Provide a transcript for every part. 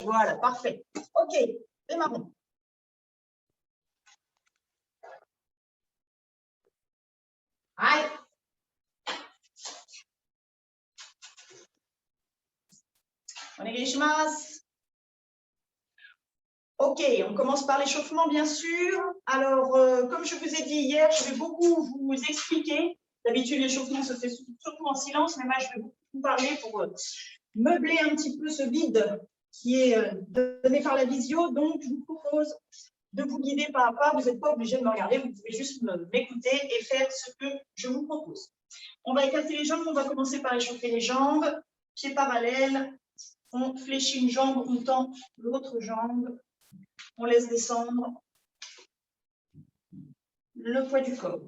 Voilà, parfait. OK, démarrons. Allez. OK, on commence par l'échauffement, bien sûr. Alors, comme je vous ai dit hier, je vais beaucoup vous expliquer. D'habitude, l'échauffement se fait surtout en silence, mais moi, je vais beaucoup vous parler pour meubler un petit peu ce vide qui est donné par la visio. Donc, je vous propose de vous guider pas à pas. Vous n'êtes pas obligé de me regarder, vous pouvez juste m'écouter et faire ce que je vous propose. On va écarter les jambes, on va commencer par échauffer les jambes. Pieds parallèles, on fléchit une jambe, on tend l'autre jambe. On laisse descendre le poids du corps.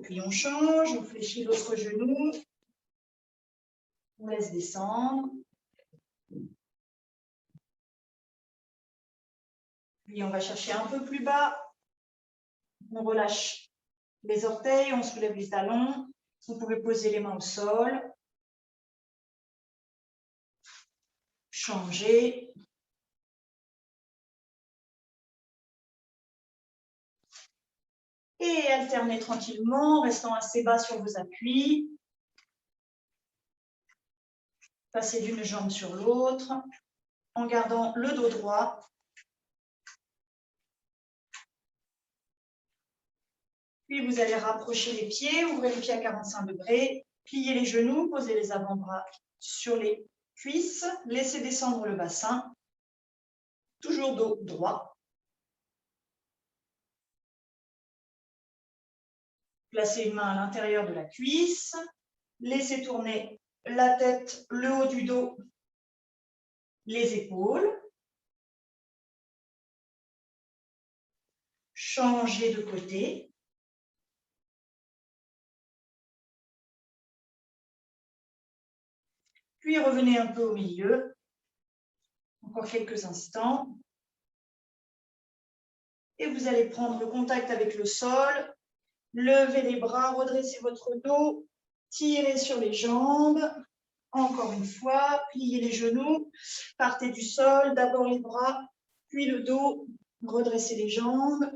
Puis on change, on fléchit l'autre genou. On laisse descendre. Puis on va chercher un peu plus bas. On relâche les orteils, on soulève les talons. Vous pouvez poser les mains au sol. Changer. Et alterner tranquillement, restant assez bas sur vos appuis. Passer d'une jambe sur l'autre, en gardant le dos droit. Puis vous allez rapprocher les pieds, ouvrez les pieds à 45 degrés, pliez les genoux, posez les avant-bras sur les cuisses, laissez descendre le bassin, toujours dos droit. Placez une main à l'intérieur de la cuisse, laissez tourner la tête, le haut du dos, les épaules. Changez de côté. Puis revenez un peu au milieu. Encore quelques instants. Et vous allez prendre contact avec le sol. Levez les bras, redressez votre dos. Tirez sur les jambes. Encore une fois, pliez les genoux. Partez du sol, d'abord les bras, puis le dos. Redressez les jambes.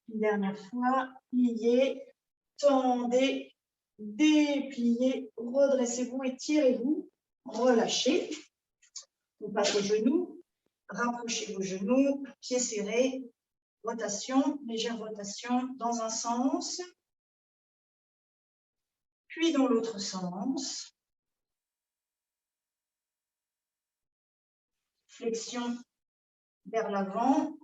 Une dernière fois, pliez, tendez, dépliez, redressez-vous, étirez-vous, relâchez. On passe aux genoux, rapprochez vos genoux, pieds serrés, rotation, légère rotation dans un sens, puis dans l'autre sens. Flexion vers l'avant.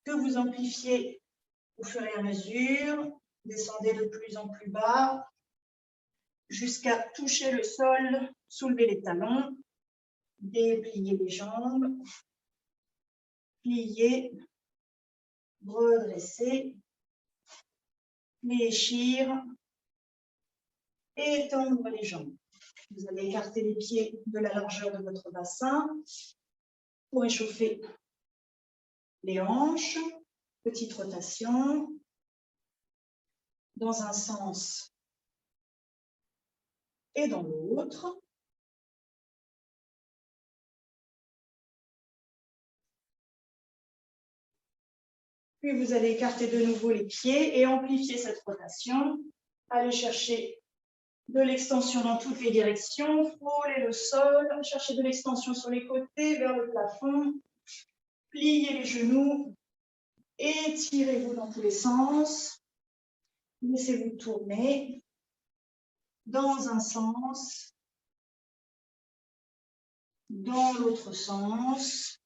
Que vous amplifiez au fur et à mesure, descendez de plus en plus bas jusqu'à toucher le sol, soulevez les talons, dépliez les jambes, pliez, redressez, fléchir, étendre les jambes. Vous allez écarter les pieds de la largeur de votre bassin pour échauffer les hanches. Petite rotation dans un sens et dans l'autre. Puis vous allez écarter de nouveau les pieds et amplifier cette rotation. Allez chercher de l'extension dans toutes les directions. Frôlez le sol. Cherchez de l'extension sur les côtés, vers le plafond. Pliez les genoux. Étirez-vous dans tous les sens. Laissez-vous tourner dans un sens, dans l'autre sens.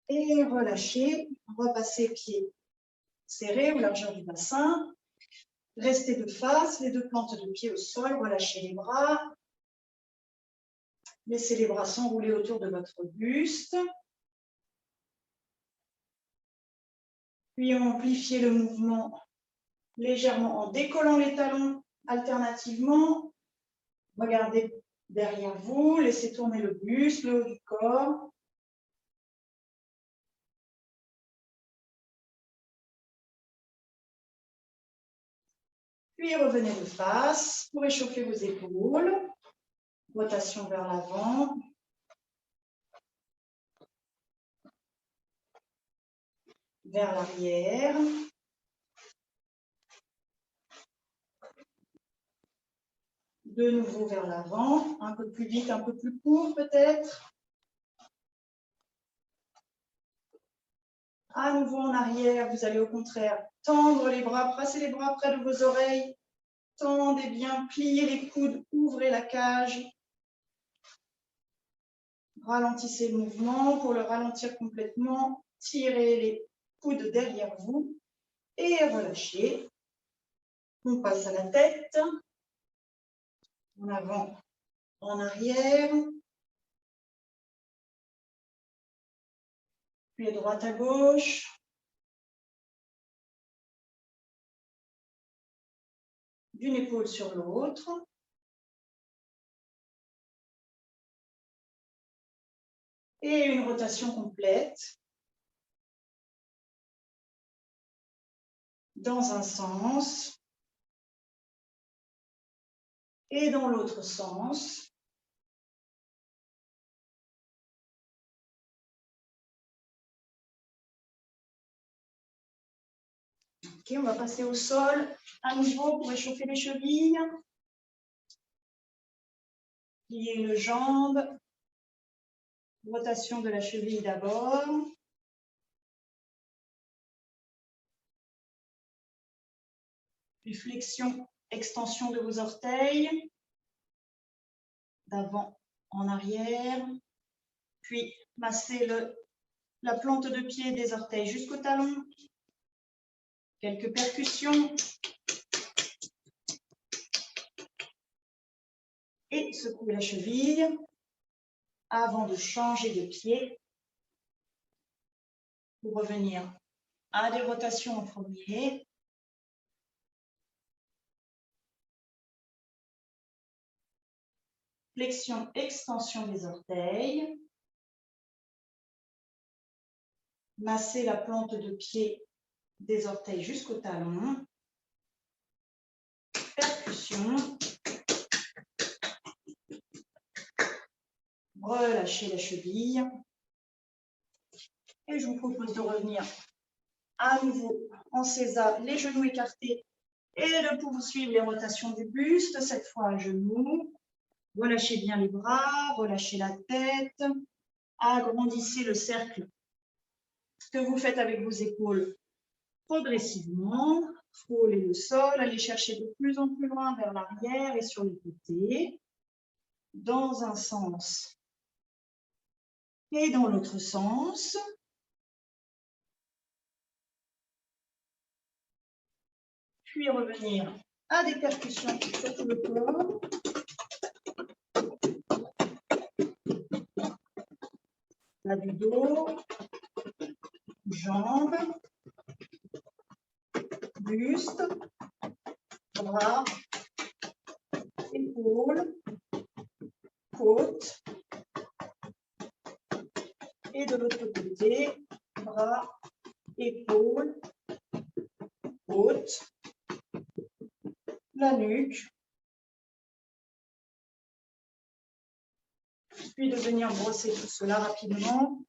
Et relâchez. Repassez pieds serrés aux largeur du bassin. Restez de face, les deux plantes de pied au sol. Relâchez les bras. Laissez les bras s'enrouler autour de votre buste. Puis amplifiez le mouvement légèrement en décollant les talons alternativement. Regardez derrière vous, laissez tourner le buste, le haut du corps. Puis revenez de face pour échauffer vos épaules. Rotation vers l'avant. Vers l'arrière. De nouveau vers l'avant, un peu plus vite, un peu plus court peut-être. À nouveau en arrière, vous allez au contraire tendre les bras, passer les bras près de vos oreilles. Tendez bien, pliez les coudes, ouvrez la cage. Ralentissez le mouvement. Pour le ralentir complètement, tirez les coudes derrière vous et relâchez. On passe à la tête. En avant, en arrière. Puis de droite à gauche. D'une épaule sur l'autre. Et une rotation complète. Dans un sens. Et dans l'autre sens. Ok, on va passer au sol à nouveau pour échauffer les chevilles. Plier une jambe. Rotation de la cheville d'abord. Puis flexion, extension de vos orteils. D'avant en arrière. Puis massez la plante de pied des orteils jusqu'au talon. Quelques percussions. Et secouez la cheville avant de changer de pied pour revenir à des rotations en premier. Flexion, extension des orteils. Massez la plante de pied des orteils jusqu'au talon. Percussion. Relâchez la cheville. Et je vous propose de revenir à nouveau en sésame, les genoux écartés et de poursuivre les rotations du buste, cette fois à genoux. Relâchez bien les bras, relâchez la tête. Agrandissez le cercle que vous faites avec vos épaules progressivement. Frôlez le sol, allez chercher de plus en plus loin vers l'arrière et sur les côtés. Dans un sens et dans l'autre sens. Puis revenir à des percussions sur tout le corps. Bas du dos, jambes, buste, bras, épaules, côte. Et de l'autre côté, bras, épaules, côte, la nuque. Puis de venir brosser tout cela rapidement.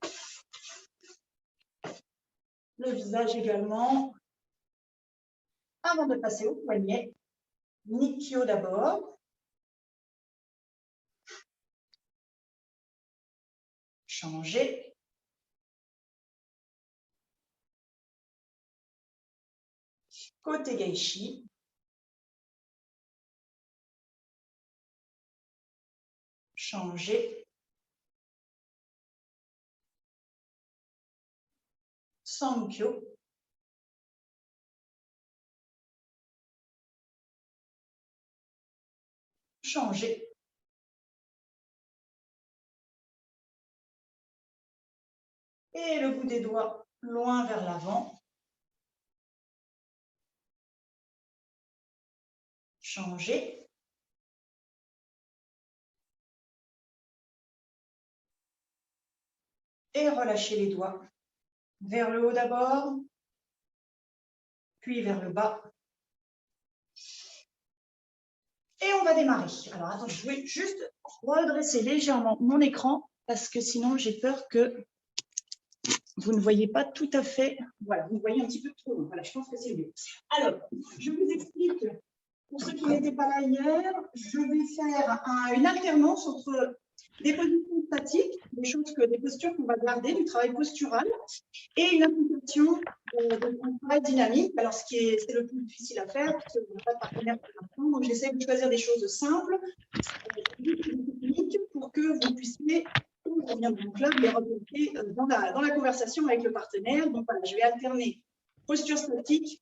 Le visage également. Avant de passer au poignet, Nikkyo d'abord. Changer. Côté Geishi. Changer. Sankyo. Changer. Et le bout des doigts loin vers l'avant. Changer. Et relâchez les doigts vers le haut d'abord, puis vers le bas. Et on va démarrer. Alors, attends, je vais juste redresser légèrement mon écran parce que sinon, j'ai peur que vous ne voyez pas tout à fait. Voilà, vous voyez un petit peu trop. Voilà, je pense que c'est mieux. Alors, je vous explique, pour ceux qui n'étaient pas là hier, je vais faire une alternance entre des positions statiques, des postures qu'on va garder, du travail postural, et une application de travail dynamique. Alors, c'est le plus difficile à faire, parce qu'on n'a pas de partenaire pour l'instant. Donc, j'essaie de choisir des choses simples, pour que vous puissiez, donc là, les remonter dans la conversation avec le partenaire. Donc, voilà, je vais alterner posture statique,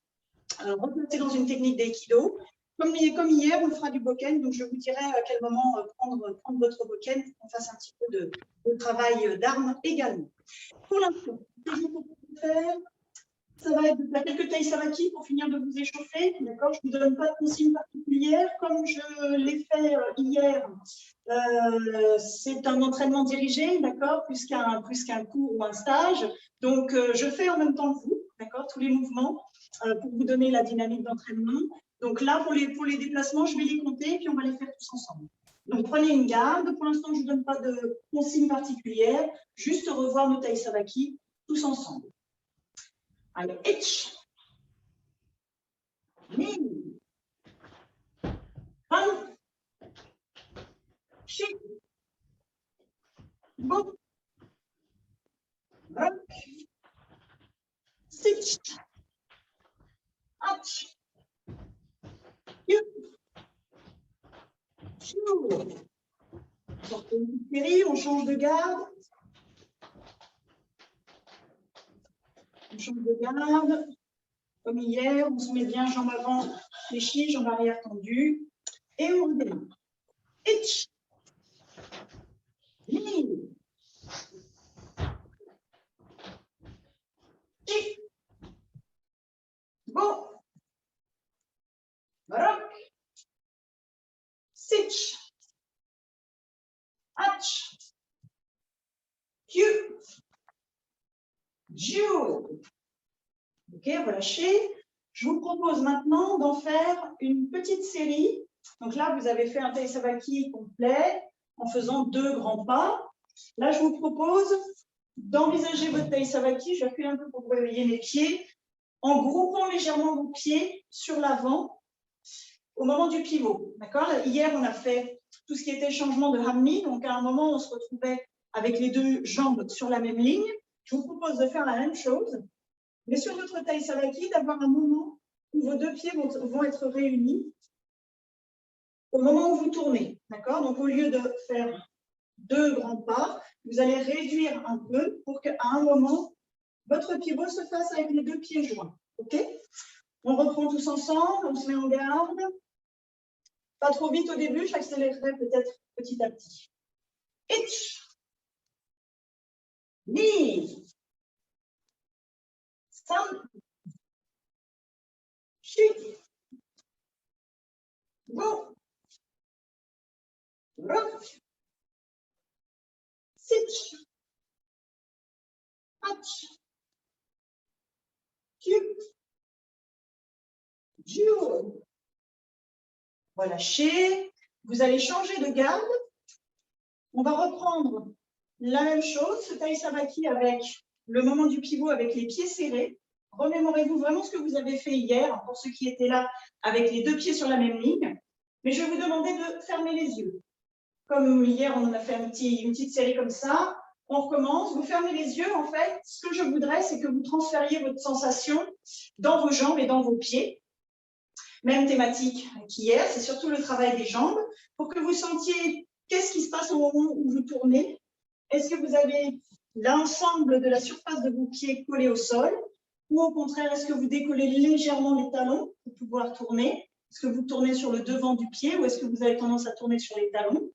replacer dans une technique d'aïkido. Comme hier, on fera du bokken, donc je vous dirai à quel moment prendre votre bokken pour qu'on fasse un petit peu de travail d'armes également. Pour l'instant, ce que je vous propose de faire, ça va être de faire quelques taï savaki pour finir de vous échauffer. D'accord, je ne vous donne pas de consignes particulières. Comme je l'ai fait hier, c'est un entraînement dirigé, d'accord, plus qu'un cours ou un stage. Donc, je fais en même temps que vous, d'accord, tous les mouvements pour vous donner la dynamique d'entraînement. Donc là, pour les déplacements, je vais les compter et puis on va les faire tous ensemble. Donc, prenez une garde. Pour l'instant, je ne vous donne pas de consignes particulières. Juste revoir nos taï savaki tous ensemble. Alors, itch, ni, han, shi, bo, rock, stitch, hatch, you, chou. Sortez une petite série, on change de garde. On change de garde. Comme hier, on se met bien jambes avant fléchies, jambes arrière tendues. Et on redémarre. Itch. Ni. Chi. Bo. Rock. Stitch. Hatch. Q. Jiu. Ok, on va lâcher. Je vous propose maintenant d'en faire une petite série. Donc là, vous avez fait un taï savaki complet en faisant 2 grands pas. Là, je vous propose d'envisager votre taï savaki. Je vais reculer un peu pour que vous voyez mes pieds, en groupant légèrement vos pieds sur l'avant au moment du pivot. D'accord? Hier, on a fait tout ce qui était changement de hammi. Donc, à un moment, on se retrouvait avec les 2 jambes sur la même ligne. Je vous propose de faire la même chose, mais sur votre taï savaki, d'avoir un moment où vos 2 pieds vont être réunis au moment où vous tournez. D'accord? Donc, au lieu de faire 2 grands pas, vous allez réduire un peu pour qu'à un moment, votre pivot se fasse avec les 2 pieds joints. OK? On reprend tous ensemble, on se met en garde. Pas trop vite au début, j'accélérerai peut-être petit à petit. Itch. Ni. San. Chi. Go. Rock. Stitch. Hatch. Cube. Duo. Relâchez. Vous allez changer de garde. On va reprendre la même chose, ce taï savaki avec le moment du pivot avec les pieds serrés. Remémorez-vous vraiment ce que vous avez fait hier, pour ceux qui étaient là, avec les 2 pieds sur la même ligne. Mais je vais vous demander de fermer les yeux. Comme hier, on en a fait une petite série comme ça. On recommence, vous fermez les yeux. En fait, ce que je voudrais, c'est que vous transfériez votre sensation dans vos jambes et dans vos pieds. Même thématique qu'hier, c'est surtout le travail des jambes, pour que vous sentiez qu'est-ce qui se passe au moment où vous tournez. Est-ce que vous avez l'ensemble de la surface de vos pieds collés au sol, ou au contraire, est-ce que vous décollez légèrement les talons pour pouvoir tourner? Est-ce que vous tournez sur le devant du pied ou est-ce que vous avez tendance à tourner sur les talons?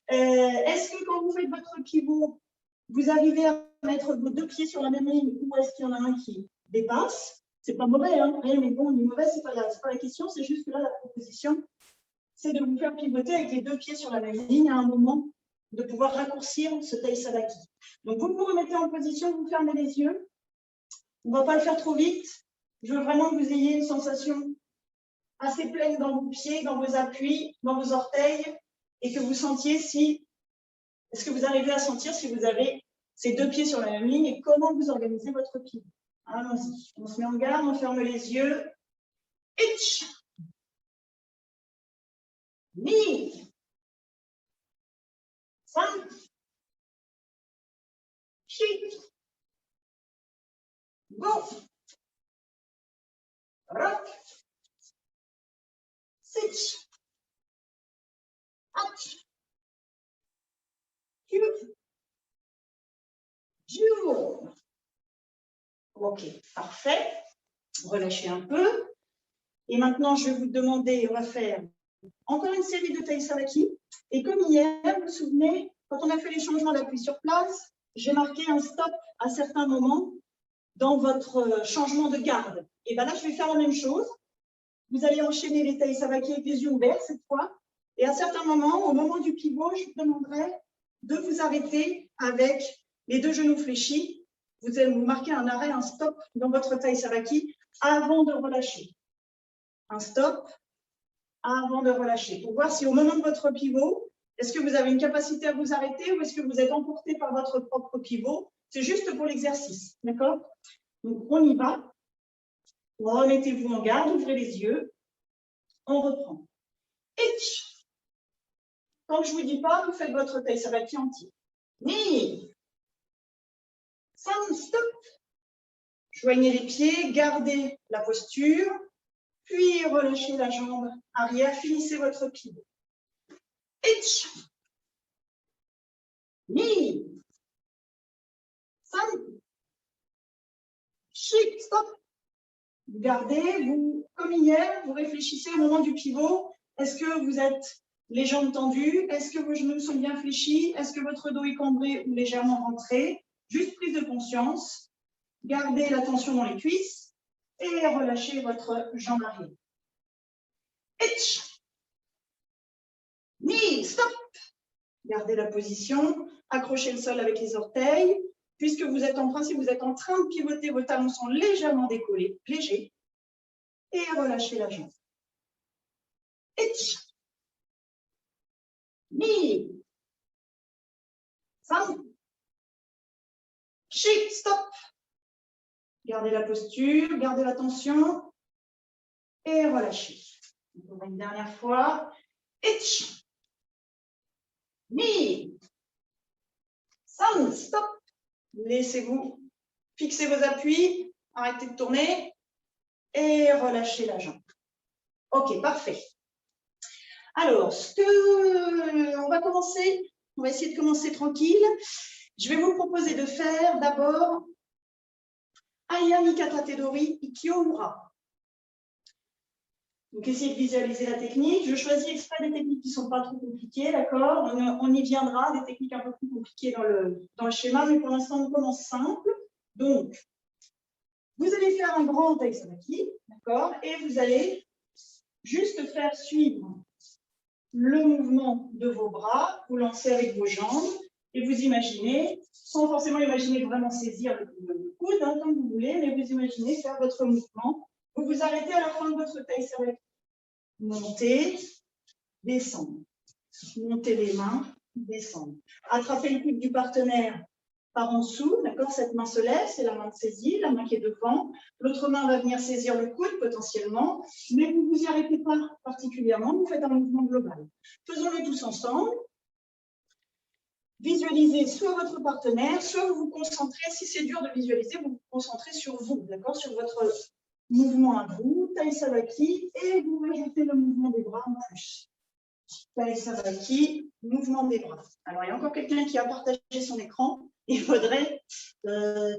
Est-ce que quand vous faites votre pivot, vous arrivez à mettre vos 2 pieds sur la même ligne ou est-ce qu'il y en a un qui dépasse? C'est pas mauvais, hein, mais bon, ni mauvais, c'est pas la question, c'est juste que là, la proposition, c'est de vous faire pivoter avec les 2 pieds sur la même ligne à un moment, de pouvoir raccourcir ce taï savaki. Donc, vous vous remettez en position, vous fermez les yeux. On ne va pas le faire trop vite. Je veux vraiment que vous ayez une sensation assez pleine dans vos pieds, dans vos appuis, dans vos orteils, et que vous sentiez si, est-ce que vous arrivez à sentir si vous avez ces deux pieds sur la même ligne et comment vous organisez votre pied. Allons-y. On se met en garde, on ferme les yeux. Ich. Ni. San. Shit. Go. Rock. Sich. Ach. Cube. Duo. Ok, parfait. Relâchez un peu. Et maintenant, je vais vous demander, on va faire encore une série de Tai Savaki. Et comme hier, vous vous souvenez, quand on a fait les changements d'appui sur place, j'ai marqué un stop à certains moments dans votre changement de garde. Et bien là, je vais faire la même chose. Vous allez enchaîner les Tai Savaki avec les yeux ouverts cette fois. Et à certains moments, au moment du pivot, je vous demanderai de vous arrêter avec les deux genoux fléchis. Vous allez vous marquer un arrêt, un stop dans votre Tai Savaki avant de relâcher. Un stop avant de relâcher. Pour voir si au moment de votre pivot, est-ce que vous avez une capacité à vous arrêter ou est-ce que vous êtes emporté par votre propre pivot? C'est juste pour l'exercice. D'accord? Donc, on y va. Remettez-vous en garde, ouvrez les yeux. On reprend. Ich. Quand je ne vous dis pas, vous faites votre Tai Savaki entier. Ni. San, stop. Joignez les pieds, gardez la posture, puis relâchez la jambe arrière, finissez votre pivot. Ich. Ni. San. Shit, stop. Vous gardez, vous, comme hier, vous réfléchissez au moment du pivot. Est-ce que vous êtes les jambes tendues? Est-ce que vos genoux sont bien fléchis? Est-ce que votre dos est cambré ou légèrement rentré? Juste prise de conscience. Gardez la tension dans les cuisses et relâchez votre jambe arrière. Ich. Ni, stop. Gardez la position. Accrochez le sol avec les orteils. Puisque vous êtes en principe, vous êtes en train de pivoter, vos talons sont légèrement décollés, légers. Et relâchez la jambe. Ich. Ni. San. Shit, stop. Gardez la posture, gardez la tension et relâchez. Encore une dernière fois. Ich. Ni. San, stop. Laissez-vous fixer vos appuis, arrêtez de tourner et relâchez la jambe. Ok, parfait. Alors, on va commencer, on va essayer de commencer tranquille. Je vais vous proposer de faire d'abord Aya Mikata Tedori Ikyo-ura. Donc, essayez de visualiser la technique. Je choisis exprès des techniques qui ne sont pas trop compliquées, d'accord? On y viendra, des techniques un peu plus compliquées dans le schéma, mais pour l'instant, on commence simple. Donc, vous allez faire un grand Tai Savaki, d'accord? Et vous allez juste faire suivre le mouvement de vos bras, vous lancez avec vos jambes, et vous imaginez, sans forcément imaginer vraiment saisir le coude, hein, comme vous voulez, mais vous imaginez faire votre mouvement. Vous vous arrêtez à la fin de votre Tai Savaki. Montez, descendre. Montez les mains, descendre. Attrapez le coude du partenaire par en dessous, d'accord? Cette main se lève, c'est la main de saisie, la main qui est devant. L'autre main va venir saisir le coude potentiellement, mais vous ne vous y arrêtez pas particulièrement, vous faites un mouvement global. Faisons-le tous ensemble. Visualisez soit votre partenaire, soit vous vous concentrez, si c'est dur de visualiser, vous vous concentrez sur vous, d'accord? Sur votre mouvement à vous, Tai Savaki, et vous rajoutez le mouvement des bras en plus. Tai Savaki, mouvement des bras. Alors, il y a encore quelqu'un qui a partagé son écran. Il faudrait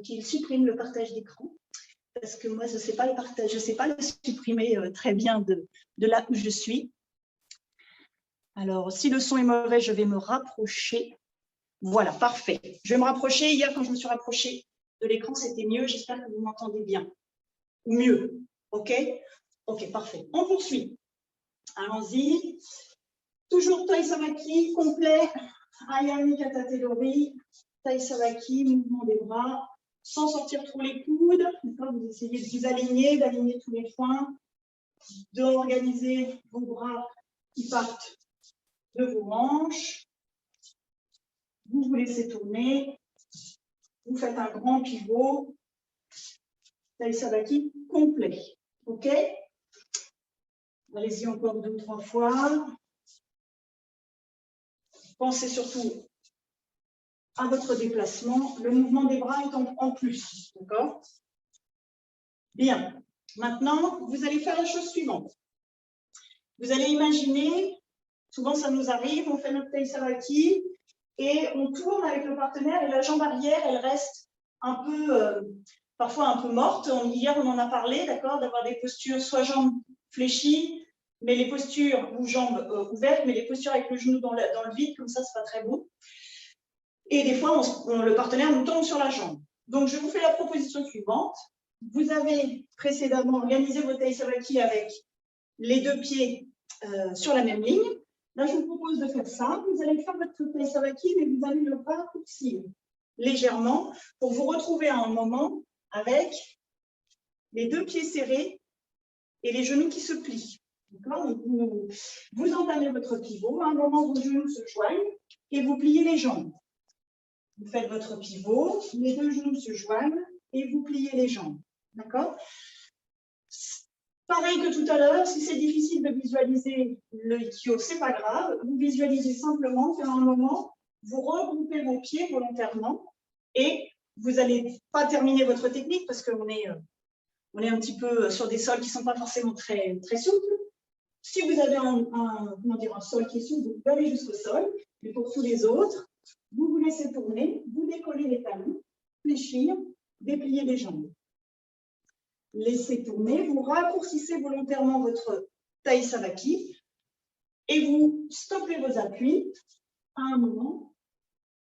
qu'il supprime le partage d'écran, parce que moi, je ne sais pas le partage, je ne sais pas le supprimer très bien de là où je suis. Alors, si le son est mauvais, je vais me rapprocher. Voilà, parfait. Je vais me rapprocher. Hier, quand je me suis rapprochée de l'écran, c'était mieux. J'espère que vous m'entendez bien. Ou mieux. OK? OK, parfait. On poursuit. Allons-y. Toujours Tai Savaki complet. Aya Mikata Tedori. Tai Savaki, mouvement des bras, sans sortir trop les coudes. Vous essayez de vous aligner, d'aligner tous les points. d'organiser vos bras qui partent de vos hanches. Vous vous laissez tourner. Vous faites un grand pivot. Tai Savaki complet. OK? Allez-y encore 2 ou 3 fois. Pensez surtout à votre déplacement. Le mouvement des bras est en plus. D'accord? Bien. Maintenant, vous allez faire la chose suivante. Vous allez imaginer, souvent ça nous arrive, on fait notre Tai Savaki et on tourne avec le partenaire et la jambe arrière, elle reste un peu, parfois un peu morte. Hier, on en a parlé, d'accord, d'avoir des postures soit jambes fléchies, mais les postures, ou jambes ouvertes, mais les postures avec le genou dans le vide, comme ça, c'est pas très beau. Et des fois, le partenaire nous tombe sur la jambe. Donc, je vous fais la proposition suivante. Vous avez précédemment organisé votre Tai Savaki avec les 2 pieds sur la même ligne. Là, je vous propose de faire ça. Vous allez faire votre Tai Savaki, mais vous allez le raccourcir légèrement pour vous retrouver à un moment avec les 2 pieds serrés et les genoux qui se plient. Vous entamez votre pivot. À un moment, vos genoux se joignent et vous pliez les jambes. Vous faites votre pivot, les 2 genoux se joignent et vous pliez les jambes. D'accord? Pareil que tout à l'heure, si c'est difficile de visualiser le ikkyo, ce n'est pas grave. Vous visualisez simplement qu'à un moment, vous regroupez vos pieds volontairement et vous n'allez pas terminer votre technique parce qu'on est un petit peu sur des sols qui ne sont pas forcément très, très souples. Si vous avez un sol qui est souple, vous pouvez aller jusqu'au sol. Mais pour tous les autres, vous vous laissez tourner, vous décollez les talons, fléchir, déplier les jambes. Laissez tourner, vous raccourcissez volontairement votre Tai Savaki et vous stoppez vos appuis à un moment,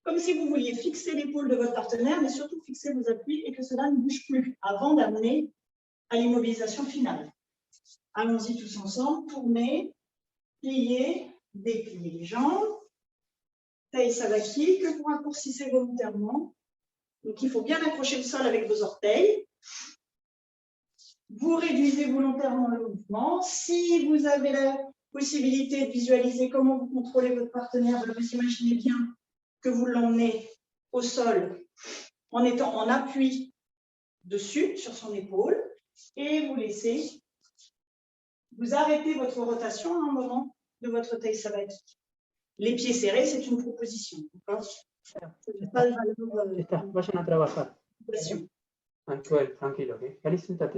comme si vous vouliez fixer l'épaule de votre partenaire, mais surtout fixer vos appuis et que cela ne bouge plus avant d'amener à l'immobilisation finale. Allons-y tous ensemble, tournez, pliez, dépliez les jambes, Tai Savaki que vous raccourcissez volontairement. Donc il faut bien accrocher le sol avec vos orteils. Vous réduisez volontairement le mouvement. Si vous avez la possibilité de visualiser comment vous contrôlez votre partenaire, vous imaginez bien que vous l'emmenez au sol en étant en appui dessus, sur son épaule, et vous laissez, vous arrêtez votre rotation à un moment de votre Tai Savaki. Les pieds serrés, c'est une proposition. Vayan a trabajar. Antoel, tranquilo, ¿ok? Cali, siéntate.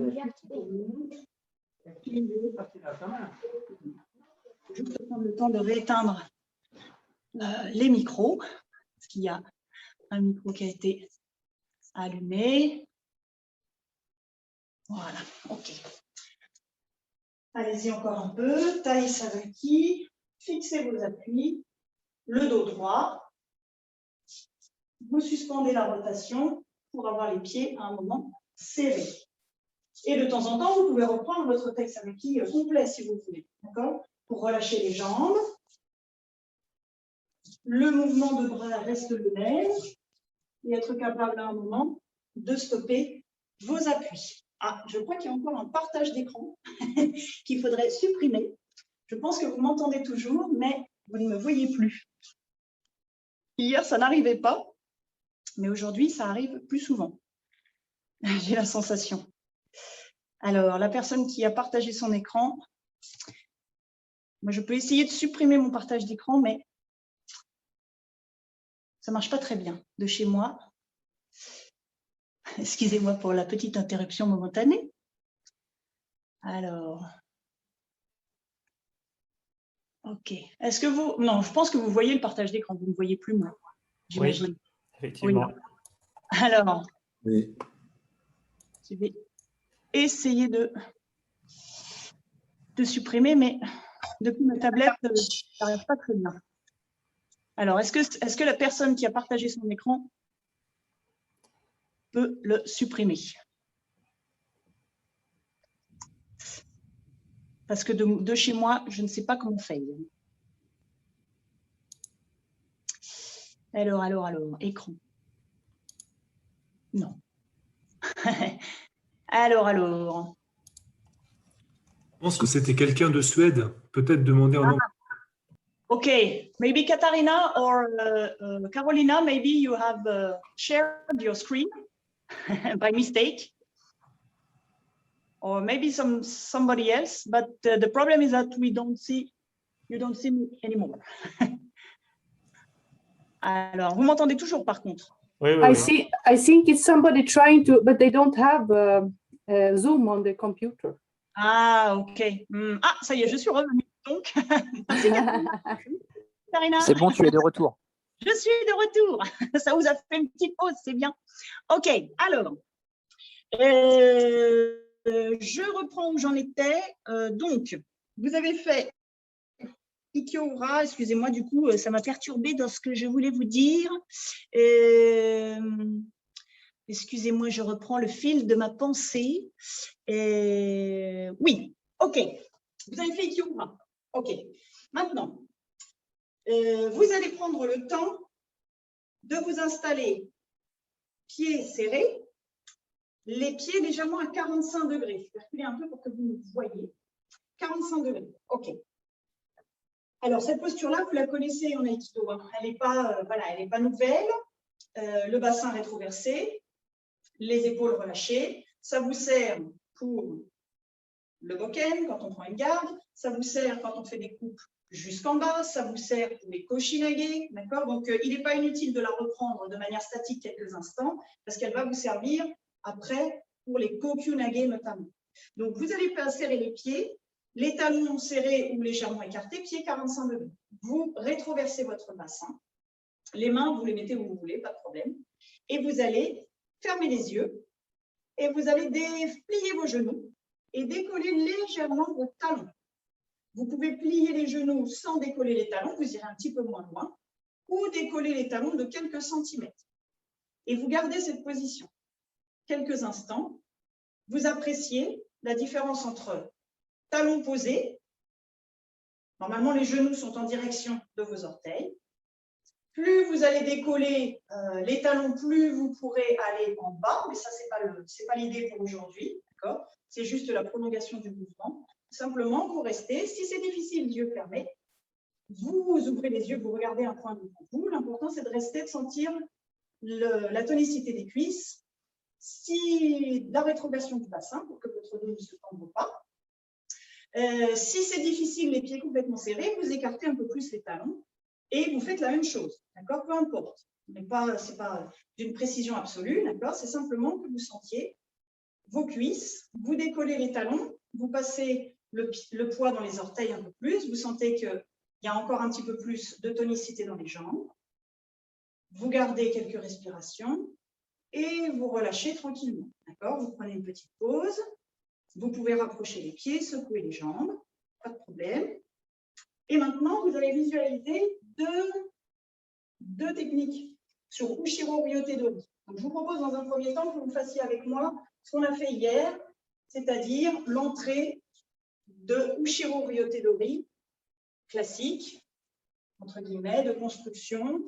Juste prendre le temps de rééteindre les micros, parce qu'il y a un micro qui a été allumé. Voilà, ok. Allez-y encore un peu. Tai Savaki, fixez vos appuis, le dos droit. Vous suspendez la rotation pour avoir les pieds à un moment serrés. Et de temps en temps, vous pouvez reprendre votre Tai Savaki complet si vous voulez. D'accord? Pour relâcher les jambes. Le mouvement de bras reste le même. Et être capable à un moment de stopper vos appuis. Ah, je crois qu'il y a encore un partage d'écran qu'il faudrait supprimer. Je pense que vous m'entendez toujours, mais vous ne me voyez plus. Hier, ça n'arrivait pas, mais aujourd'hui, ça arrive plus souvent. J'ai la sensation. Alors, la personne qui a partagé son écran, moi, je peux essayer de supprimer mon partage d'écran, mais ça ne marche pas très bien de chez moi. Excusez-moi pour la petite interruption momentanée. Alors, ok. Est-ce que vous... Non, je pense que vous voyez le partage d'écran. Vous ne voyez plus, moi. J'imagine. Oui, effectivement. Oui. Alors, Oui. je vais essayer de supprimer, mais depuis ma tablette, ça n'arrive pas très bien. Alors, est-ce que la personne qui a partagé son écran peut le supprimer? Parce que de chez moi, je ne sais pas comment faire. Alors, écran. Non. Alors. pense que c'était quelqu'un de Suède. Peut-être demander en anglais. Okay, maybe Katarina or Carolina, maybe you have shared your screen by mistake. Or maybe somebody else, but the problem is that you don't see me anymore. Alors, vous m'entendez toujours par contre? Oui, oui, oui. I think it's somebody trying to, but they don't have Zoom on the computer. Ah, ok. Ah, ça y est, je suis revenue. Donc, c'est Katarina. C'est bon, tu es de retour. Je suis de retour. Ça vous a fait une petite pause, c'est bien. Ok, alors, je reprends où j'en étais. Donc, vous avez fait Ikiura, excusez-moi, du coup, ça m'a perturbé dans ce que je voulais vous dire. Excusez-moi, je reprends le fil de ma pensée. Oui, ok. Vous avez fait Ikiura. Ok. Maintenant, vous allez prendre le temps de vous installer pieds serrés, les pieds légèrement à 45 degrés. Je vais reculer un peu pour que vous me voyez. 45 degrés. Ok. Alors, cette posture-là, vous la connaissez en Aikido. Elle n'est pas, voilà, elle n'est pas nouvelle. Le bassin rétroversé, les épaules relâchées. Ça vous sert pour le bokken, quand on prend une garde. Ça vous sert quand on fait des coupes jusqu'en bas. Ça vous sert pour les koshinage. D'accord? Donc, il n'est pas inutile de la reprendre de manière statique quelques instants parce qu'elle va vous servir après pour les kokyunage notamment. Donc, vous allez serrer les pieds. Les talons serrés ou légèrement écartés, pieds 45 degrés. Vous rétroversez votre bassin. Les mains, vous les mettez où vous voulez, pas de problème. Et vous allez fermer les yeux et vous allez plier vos genoux et décoller légèrement vos talons. Vous pouvez plier les genoux sans décoller les talons, vous irez un petit peu moins loin, ou décoller les talons de quelques centimètres. Et vous gardez cette position quelques instants. Vous appréciez la différence entre talons posés. Normalement, les genoux sont en direction de vos orteils. Plus vous allez décoller les talons, plus vous pourrez aller en bas. Mais ça, ce n'est pas l'idée pour aujourd'hui. C'est juste la prolongation du mouvement. Simplement, vous restez. Si c'est difficile, yeux fermés, vous ouvrez les yeux, vous regardez un point devant vous. L'important, c'est de rester, de sentir la tonicité des cuisses, la rétroversion du bassin pour que votre dos ne se tende pas. Si c'est difficile, les pieds complètement serrés, vous écartez un peu plus les talons et vous faites la même chose, d'accord? Peu importe. Ce n'est pas d'une précision absolue, d'accord? C'est simplement que vous sentiez vos cuisses, vous décollez les talons, vous passez le poids dans les orteils un peu plus, vous sentez qu'il y a encore un petit peu plus de tonicité dans les jambes. Vous gardez quelques respirations et vous relâchez tranquillement, d'accord? Vous prenez une petite pause. Vous pouvez rapprocher les pieds, secouer les jambes, pas de problème. Et maintenant, vous allez visualiser deux techniques sur Ushiro Ryote Dori. Donc, je vous propose dans un premier temps que vous fassiez avec moi ce qu'on a fait hier, c'est-à-dire l'entrée de Ushiro Ryote Dori, classique, entre guillemets, de construction.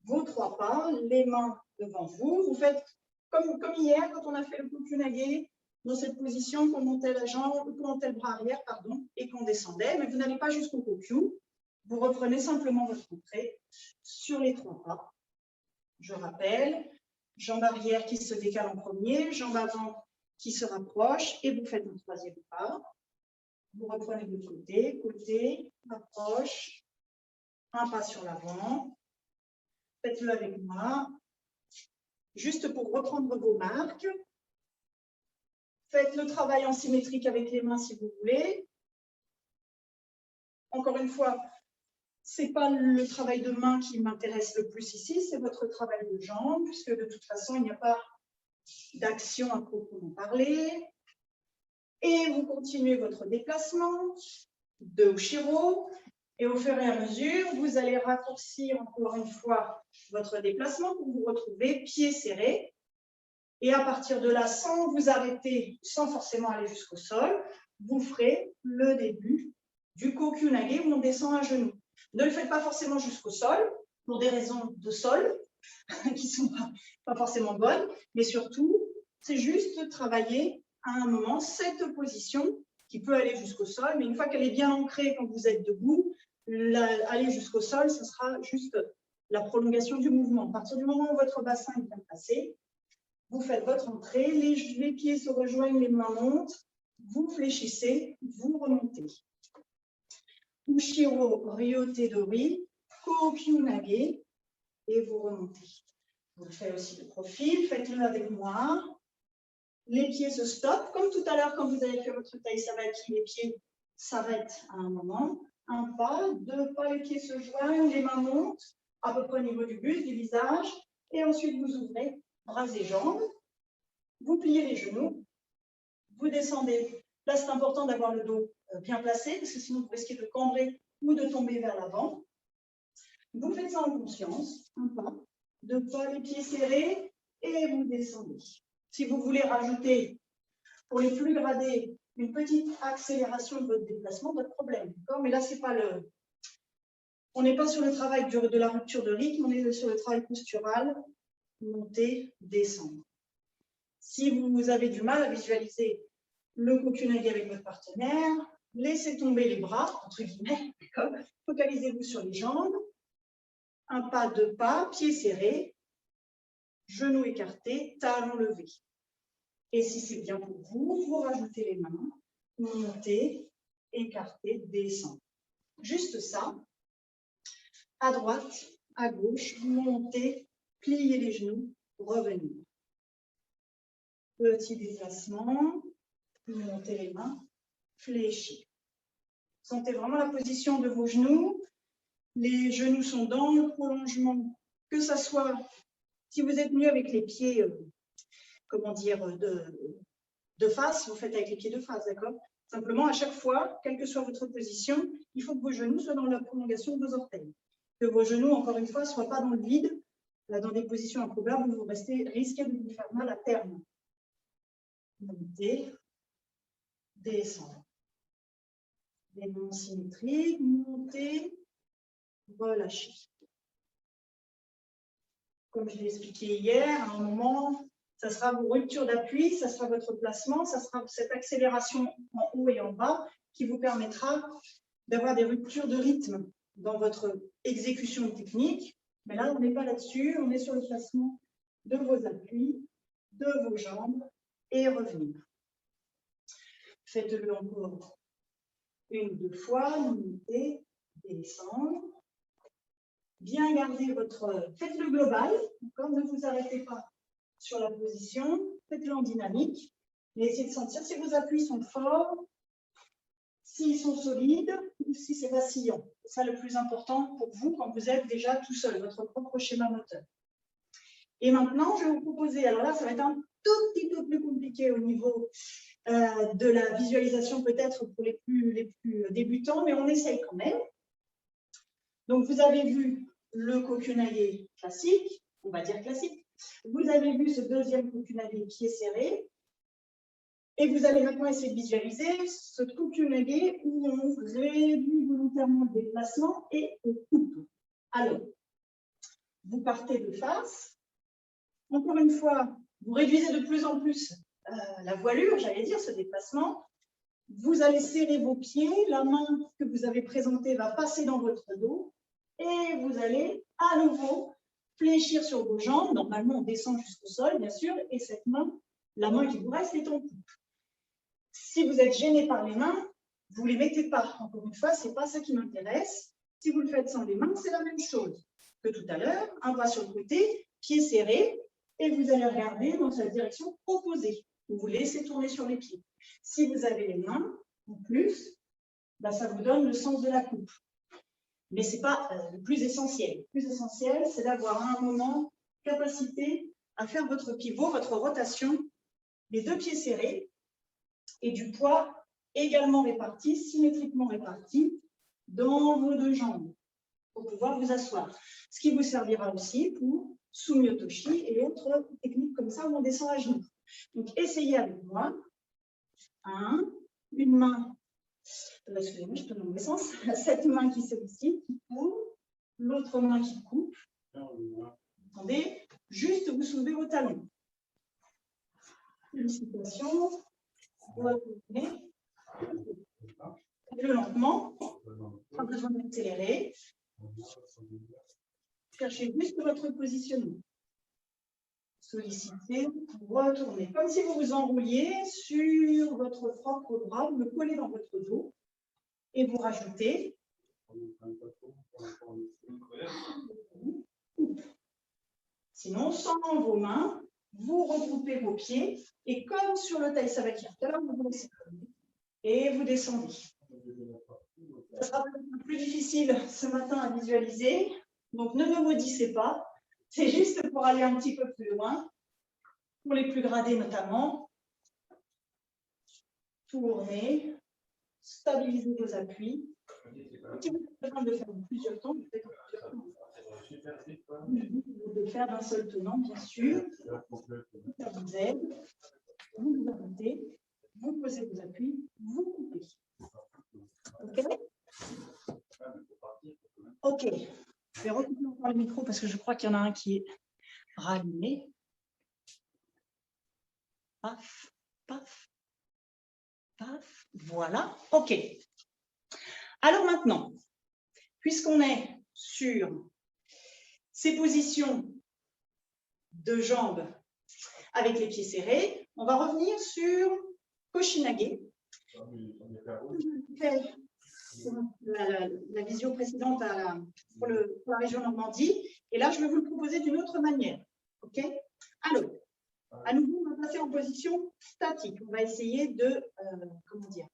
Vos 3 pas, les mains devant vous. Vous faites comme hier, quand on a fait le kokyunage, dans cette position, qu'on montait la jambe, qu'on montait le bras arrière, pardon, et qu'on descendait, mais vous n'allez pas jusqu'au kokyu. Vous reprenez simplement votre entrée sur les 3 pas. Je rappelle, jambe arrière qui se décale en premier, jambe avant qui se rapproche, et vous faites un 3e pas. Vous reprenez de côté, approche, un pas sur l'avant. Faites-le avec moi. Juste pour reprendre vos marques. Faites le travail en symétrique avec les mains si vous voulez. Encore une fois, ce n'est pas le travail de main qui m'intéresse le plus ici, c'est votre travail de jambes, puisque de toute façon, il n'y a pas d'action à proprement parler. Et vous continuez votre déplacement de Ushiro. Et au fur et à mesure, vous allez raccourcir encore une fois votre déplacement pour vous retrouver pieds serrés. Et à partir de là, sans vous arrêter, sans forcément aller jusqu'au sol, vous ferez le début du kokyunage où on descend à genoux. Ne le faites pas forcément jusqu'au sol, pour des raisons de sol qui ne sont pas forcément bonnes, mais surtout, c'est juste travailler à un moment cette position qui peut aller jusqu'au sol, mais une fois qu'elle est bien ancrée quand vous êtes debout, aller jusqu'au sol, ce sera juste la prolongation du mouvement. À partir du moment où votre bassin est bien placé, vous faites votre entrée, les pieds se rejoignent, les mains montent, vous fléchissez, vous remontez. Ushiro Ryotedori, Kokyunage, et vous remontez. Vous le faites aussi de profil, faites-le avec moi. Les pieds se stoppent, comme tout à l'heure quand vous avez fait votre taille sabaki, les pieds s'arrêtent à un moment. Un pas, deux pas, les pieds se joignent, les mains montent, à peu près au niveau du buste, du visage, et ensuite vous ouvrez, bras et jambes, vous pliez les genoux, vous descendez. Là, c'est important d'avoir le dos bien placé, parce que sinon vous risquez de cambrer ou de tomber vers l'avant. Vous faites ça en conscience, un pas, deux pas, les pieds serrés, et vous descendez. Si vous voulez rajouter, pour les plus gradés, une petite accélération de votre déplacement, pas de problème. Mais là, c'est pas le... On n'est pas sur le travail de la rupture de rythme, on est sur le travail postural, monter, descendre. Si vous avez du mal à visualiser le Kokyunage avec votre partenaire, laissez tomber les bras, entre guillemets, focalisez-vous sur les jambes, un pas, deux pas, pieds serrés, genoux écartés, talons levés. Et si c'est bien pour vous, vous rajoutez les mains, montez, écartez, descendez. Juste ça, à droite, à gauche, montez, pliez les genoux, revenez. Petit déplacement, montez les mains, fléchis. Sentez vraiment la position de vos genoux. Les genoux sont dans le prolongement, que ça soit, si vous êtes mieux avec les pieds, comment dire, de face, vous faites avec les pieds de face, d'accord? Simplement, à chaque fois, quelle que soit votre position, il faut que vos genoux soient dans la prolongation de vos orteils. Que vos genoux, encore une fois, ne soient pas dans le vide, dans des positions improbables où vous risquez de vous faire mal à terme. Montez, descendez. Les mains symétriques, montez, relâchez. Comme je l'ai expliqué hier, à un moment, ça sera vos ruptures d'appui, ça sera votre placement, ça sera cette accélération en haut et en bas qui vous permettra d'avoir des ruptures de rythme dans votre exécution technique. Mais là, on n'est pas là-dessus, on est sur le placement de vos appuis, de vos jambes et revenir. Faites-le encore une ou deux fois, montez, descendre. Bien garder votre... Faites-le global, ne vous arrêtez pas sur la position, faites-le en dynamique, et essayez de sentir si vos appuis sont forts, s'ils sont solides ou si c'est vacillant. C'est ça le plus important pour vous quand vous êtes déjà tout seul, votre propre schéma moteur. Et maintenant, je vais vous proposer, alors là, ça va être un tout petit peu plus compliqué au niveau de la visualisation peut-être pour les plus débutants, mais on essaye quand même. Donc, vous avez vu le Kokyunage classique, on va dire classique. Vous avez vu ce deuxième Kokyunage pied serré. Et vous allez maintenant essayer de visualiser ce Kokyunage où on réduit volontairement le déplacement et on coupe. Alors, vous partez de face. Encore une fois, vous réduisez de plus en plus la voilure, j'allais dire, ce déplacement. Vous allez serrer vos pieds, la main que vous avez présentée va passer dans votre dos et vous allez à nouveau fléchir sur vos jambes. Normalement, on descend jusqu'au sol, bien sûr, et cette main, la main qui vous reste est en coupe. Si vous êtes gêné par les mains, vous ne les mettez pas. Encore une fois, ce n'est pas ça qui m'intéresse. Si vous le faites sans les mains, c'est la même chose que tout à l'heure. Un pas sur le côté, pied serré, et vous allez regarder dans sa direction opposée. Vous vous laissez tourner sur les pieds. Si vous avez les mains, en plus, ça vous donne le sens de la coupe. Mais ce n'est pas le plus essentiel. Le plus essentiel, c'est d'avoir à un moment capacité à faire votre pivot, votre rotation, les deux pieds serrés et du poids également réparti, symétriquement réparti dans vos deux jambes pour pouvoir vous asseoir. Ce qui vous servira aussi pour Sumyotoshi et autres techniques comme ça où on descend à genoux. Donc, essayez avec moi. Une main, excusez-moi, je peux dans le sens, cette main qui sollicite, qui court, l'autre main qui coupe. Attendez, juste vous soulevez vos talons. Félicitations. Retournez. Faites-le lentement. Pas besoin d'accélérer. Cherchez juste votre positionnement. Sollicitez, retournez. Comme si vous vous enrouliez sur votre propre bras, vous le collez dans votre dos et vous rajoutez. Sinon, sans vos mains, vous regroupez vos pieds et comme sur le taille savaki, vous vous laissez tomber et vous descendez. Ça sera un peu plus difficile ce matin à visualiser, donc ne me maudissez pas. C'est juste pour aller un petit peu plus loin, pour les plus gradés notamment. Tournez, stabilisez vos appuis. Si vous avez besoin de le faire en plusieurs temps, vous faites en plusieurs temps. Vous pouvez le faire d'un seul tenant, bien sûr. Ça vous aide. Vous vous arrêtez, vous posez vos appuis, vous coupez. OK? OK. Je vais recouper encore le micro parce que je crois qu'il y en a un qui est rallumé. Paf, paf, paf. Voilà. OK. Alors maintenant, puisqu'on est sur ces positions de jambes avec les pieds serrés, on va revenir sur Koshinage. La visio précédente pour la région Normandie. Et là, je vais vous le proposer d'une autre manière. OK? Alors, à nouveau, on va passer en position statique. On va essayer de, comment dire,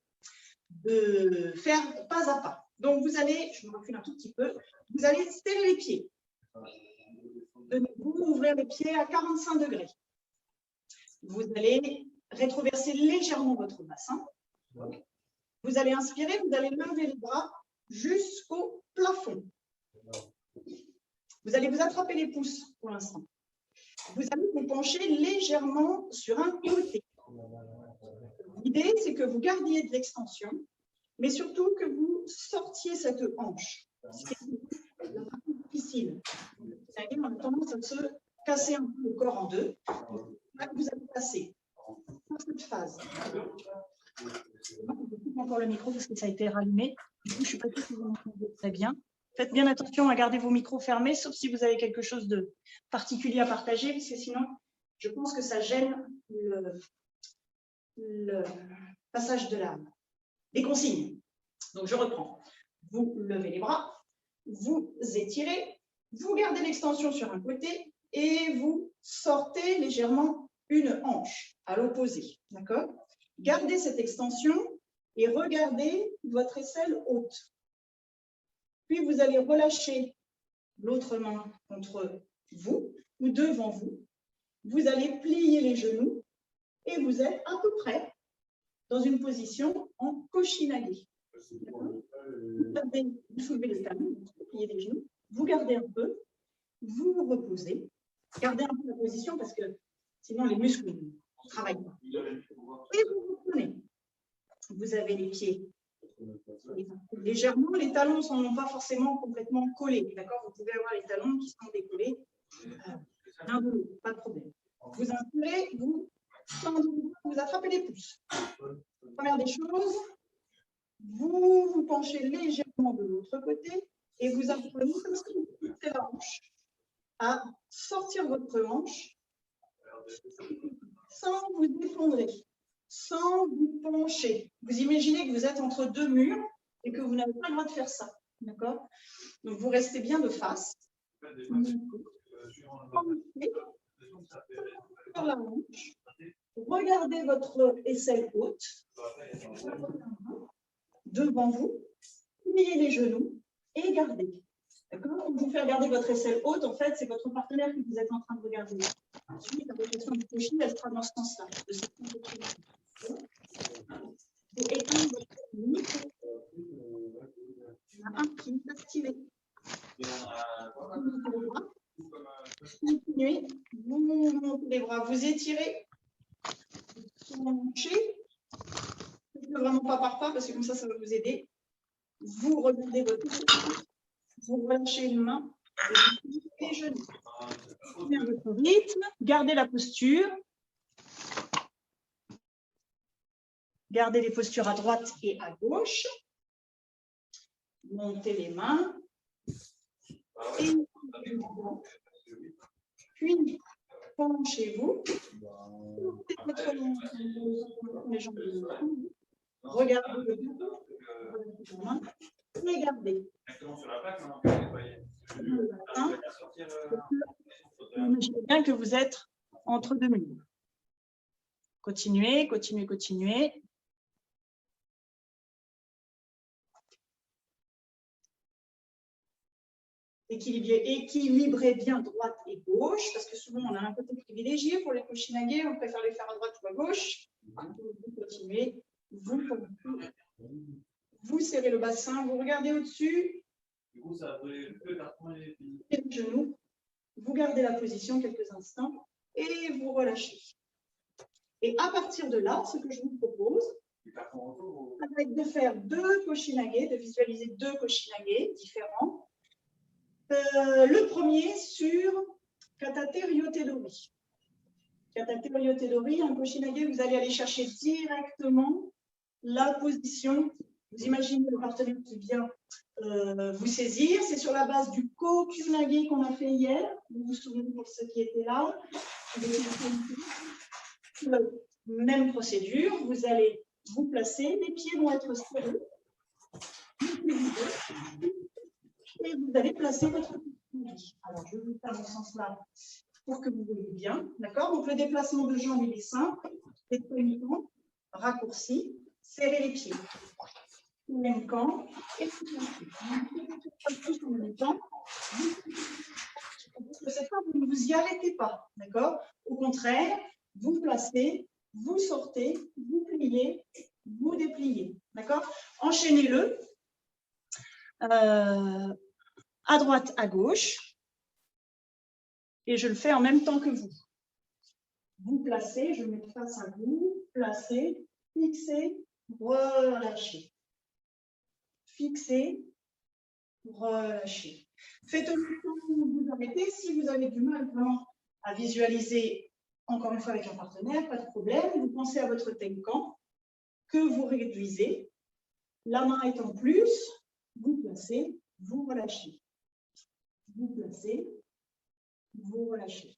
de faire pas à pas. Donc, vous allez, je me recule un tout petit peu, vous allez serrer les pieds. Vous ouvrez les pieds à 45 degrés. Vous allez rétroverser légèrement votre bassin. Vous allez inspirer, vous allez lever les bras jusqu'au plafond. Vous allez vous attraper les pouces pour l'instant. Vous allez vous pencher légèrement sur un côté. L'idée, c'est que vous gardiez de l'extension, mais surtout que vous sortiez cette hanche. C'est difficile. On a tendance à se casser un peu le corps en deux. Là, vous allez passer dans cette phase. Je coupe encore le micro parce que ça a été rallumé. Du coup, je ne suis pas sûre que vous m'entendez très bien. Faites bien attention à garder vos micros fermés, sauf si vous avez quelque chose de particulier à partager, parce que sinon, je pense que ça gêne le passage des consignes. Donc, je reprends. Vous levez les bras, vous étirez, vous gardez l'extension sur un côté et vous sortez légèrement une hanche à l'opposé. D'accord? Gardez cette extension et regardez votre aisselle haute. Puis, vous allez relâcher l'autre main contre vous ou devant vous. Vous allez plier les genoux et vous êtes à peu près dans une position en Koshinage. Vous soulevez les talons, vous pliez les genoux, vous gardez un peu, vous vous reposez. Gardez un peu la position parce que sinon les muscles ne travaillent pas. Et vous reprenez. Vous avez les pieds légèrement, les talons ne sont pas forcément complètement collés. D'accord? Vous pouvez avoir les talons qui sont décollés. Pas de problème. Vous inspirez, vous attrapez les pouces. Première des choses, vous vous penchez légèrement de l'autre côté et vous apprenez comme si vous poussez la hanche à sortir votre hanche sans vous effondrer, sans vous pencher. Vous imaginez que vous êtes entre deux murs et que vous n'avez pas le droit de faire ça. D'accord? Donc, vous restez bien de face. Sur la hanche. Regardez votre aisselle haute. Devant vous. Pliez les genoux et gardez. D'accord? Pour vous faire garder votre aisselle haute, en fait, c'est votre partenaire que vous êtes en train de regarder. Ensuite, la rotation du coaching, elle sera dans ce sens-là. Vous éteindre votre micro. Il y en a un qui est activé. Continuez. Vous montez les bras, vous étirez. Vous manchez. Vraiment pas par pas, parce que comme ça va vous aider. Vous regardez votre vous relâchez une main et vous les genoux. Prenez votre rythme, gardez la posture. Gardez les postures à droite et à gauche. Montez les mains. Et puis, penchez-vous. Les jambes. Regardez le dos. Et gardez. Imaginez bien que vous êtes entre deux murs. Continuez, continuez, continuez. Équilibrez bien droite et gauche, parce que souvent on a un côté privilégié pour les Koshinage, on préfère les faire à droite ou à gauche. Vous continuez, vous serrez le bassin, vous regardez au-dessus, les genoux, vous gardez la position quelques instants et vous relâchez. Et à partir de là, ce que je vous propose, ça va être de faire deux Koshinage, de visualiser deux Koshinage différents. Le premier sur Katate Ryote Dori. Katate Ryote Dori, un Koshinage, vous allez aller chercher directement la position. Vous imaginez le partenaire qui vient vous saisir. C'est sur la base du Kokyunage qu'on a fait hier. Vous vous souvenez pour ceux qui étaient là. Même procédure. Vous allez vous placer. Les pieds vont être serrés. Et vous allez placer votre Koshinage. Alors, je vais vous faire dans ce sens-là pour que vous voyez bien. D'accord? Donc, le déplacement de jambes, il est simple. Les poignets raccourcis. Serrez les pieds. Même camp. Et tout en même temps. Cette fois, vous ne vous y arrêtez pas. D'accord? Au contraire, vous placez, vous sortez, vous pliez, vous dépliez. D'accord? Enchaînez-le. À droite, à gauche, et je le fais en même temps que vous. Vous placez, je mets face à vous, placez, fixez, relâchez. Fixez, relâchez. Faites le temps où vous arrêtez. Si vous avez du mal vraiment à visualiser, encore une fois avec un partenaire, pas de problème. Vous pensez à votre tenkan que vous réduisez. La main est en plus, vous placez, vous relâchez. Vous placez, vous relâchez.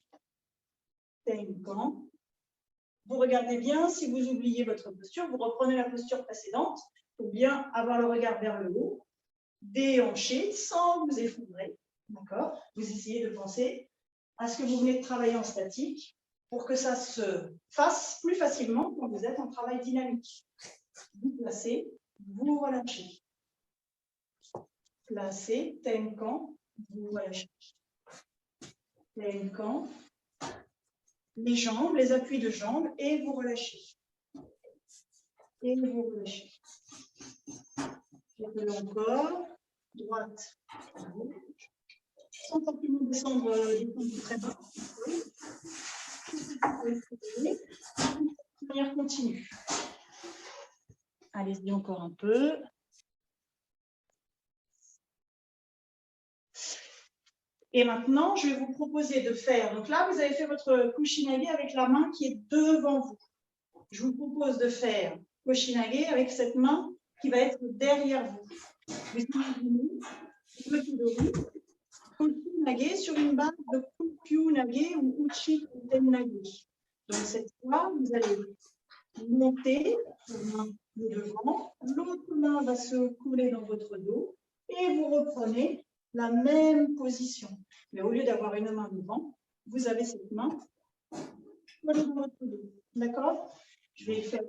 Tenkan. Vous regardez bien, si vous oubliez votre posture, vous reprenez la posture précédente pour bien avoir le regard vers le haut, déhanché sans vous effondrer. D'accord? Vous essayez de penser à ce que vous venez de travailler en statique pour que ça se fasse plus facilement quand vous êtes en travail dynamique. Vous placez, vous relâchez. Placez, tenkan, vous relâchez. Tenkan, les jambes, les appuis de jambes, et vous relâchez. Et vous relâchez. Faites-le encore. Droite, gauche. Sans simplement descendre très bas. De manière continue. Allez-y encore un peu. Et maintenant, je vais vous proposer de faire, donc là, vous avez fait votre Koshinage avec la main qui est devant vous. Je vous propose de faire Koshinage avec cette main qui va être derrière vous. Vous imaginez le Koshinage sur une base de Kokyunage ou Uchi Tennage. Donc cette fois, vous allez monter la main de devant, l'autre main va se couler dans votre dos et vous reprenez la même position. Mais au lieu d'avoir une main devant, vous avez cette main collée dans votre dos. D'accord? Je vais faire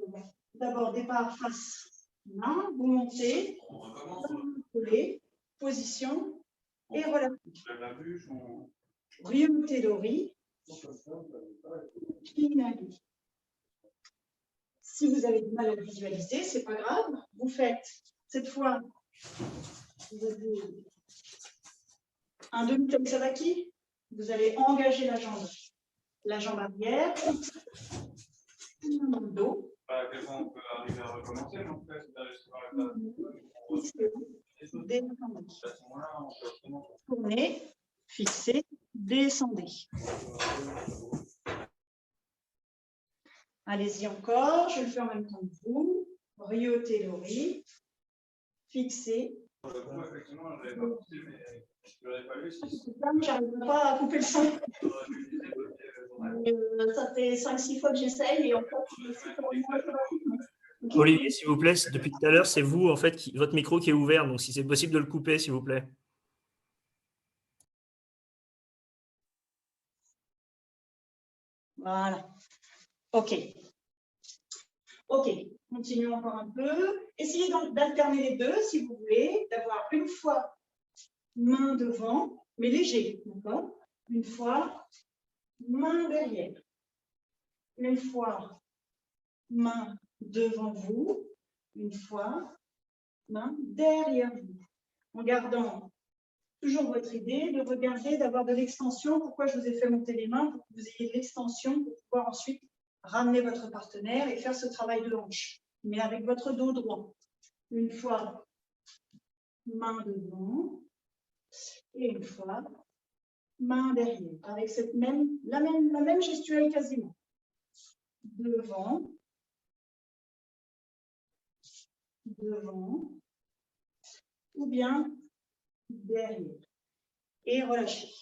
d'abord départ face main, vous montez, vous collez, position et relâchez. Ryote Dori, Kinagi. Si vous avez du mal à le visualiser, ce n'est pas grave. Vous faites cette fois vous avez un demi-tom sabaki. Vous allez engager la jambe arrière, dans le dos. À quel moment on peut arriver à recommencer, donc Tournez, fixez, descendez. Allez-y encore, je le fais en même temps que vous. orientez l'ori, fixez. Pour le coup, effectivement, je l'avais pas poussé, mais je l'aurais pas lu. Si J'arrive pas à couper le son. j'aurais pu le dire, Ça fait 5-6 fois que j'essaye et en fait, Olivier, s'il vous plaît, depuis tout à l'heure, c'est vous, en fait, votre micro qui est ouvert. Donc, si c'est possible de le couper, s'il vous plaît. Voilà. OK. OK. Continuons encore un peu. Essayez donc d'alterner les deux, si vous voulez, d'avoir une fois main devant, mais léger, d'accord? Une fois, main derrière. Une fois, main devant vous. Une fois, main derrière vous. En gardant toujours votre idée de regarder, d'avoir de l'extension. Pourquoi je vous ai fait monter les mains? Pour que vous ayez de l'extension pour pouvoir ensuite ramener votre partenaire et faire ce travail de hanche, mais avec votre dos droit. Une fois, main devant, et une fois, main derrière, avec cette la même gestuelle quasiment. Devant, ou bien derrière. Et relâchez.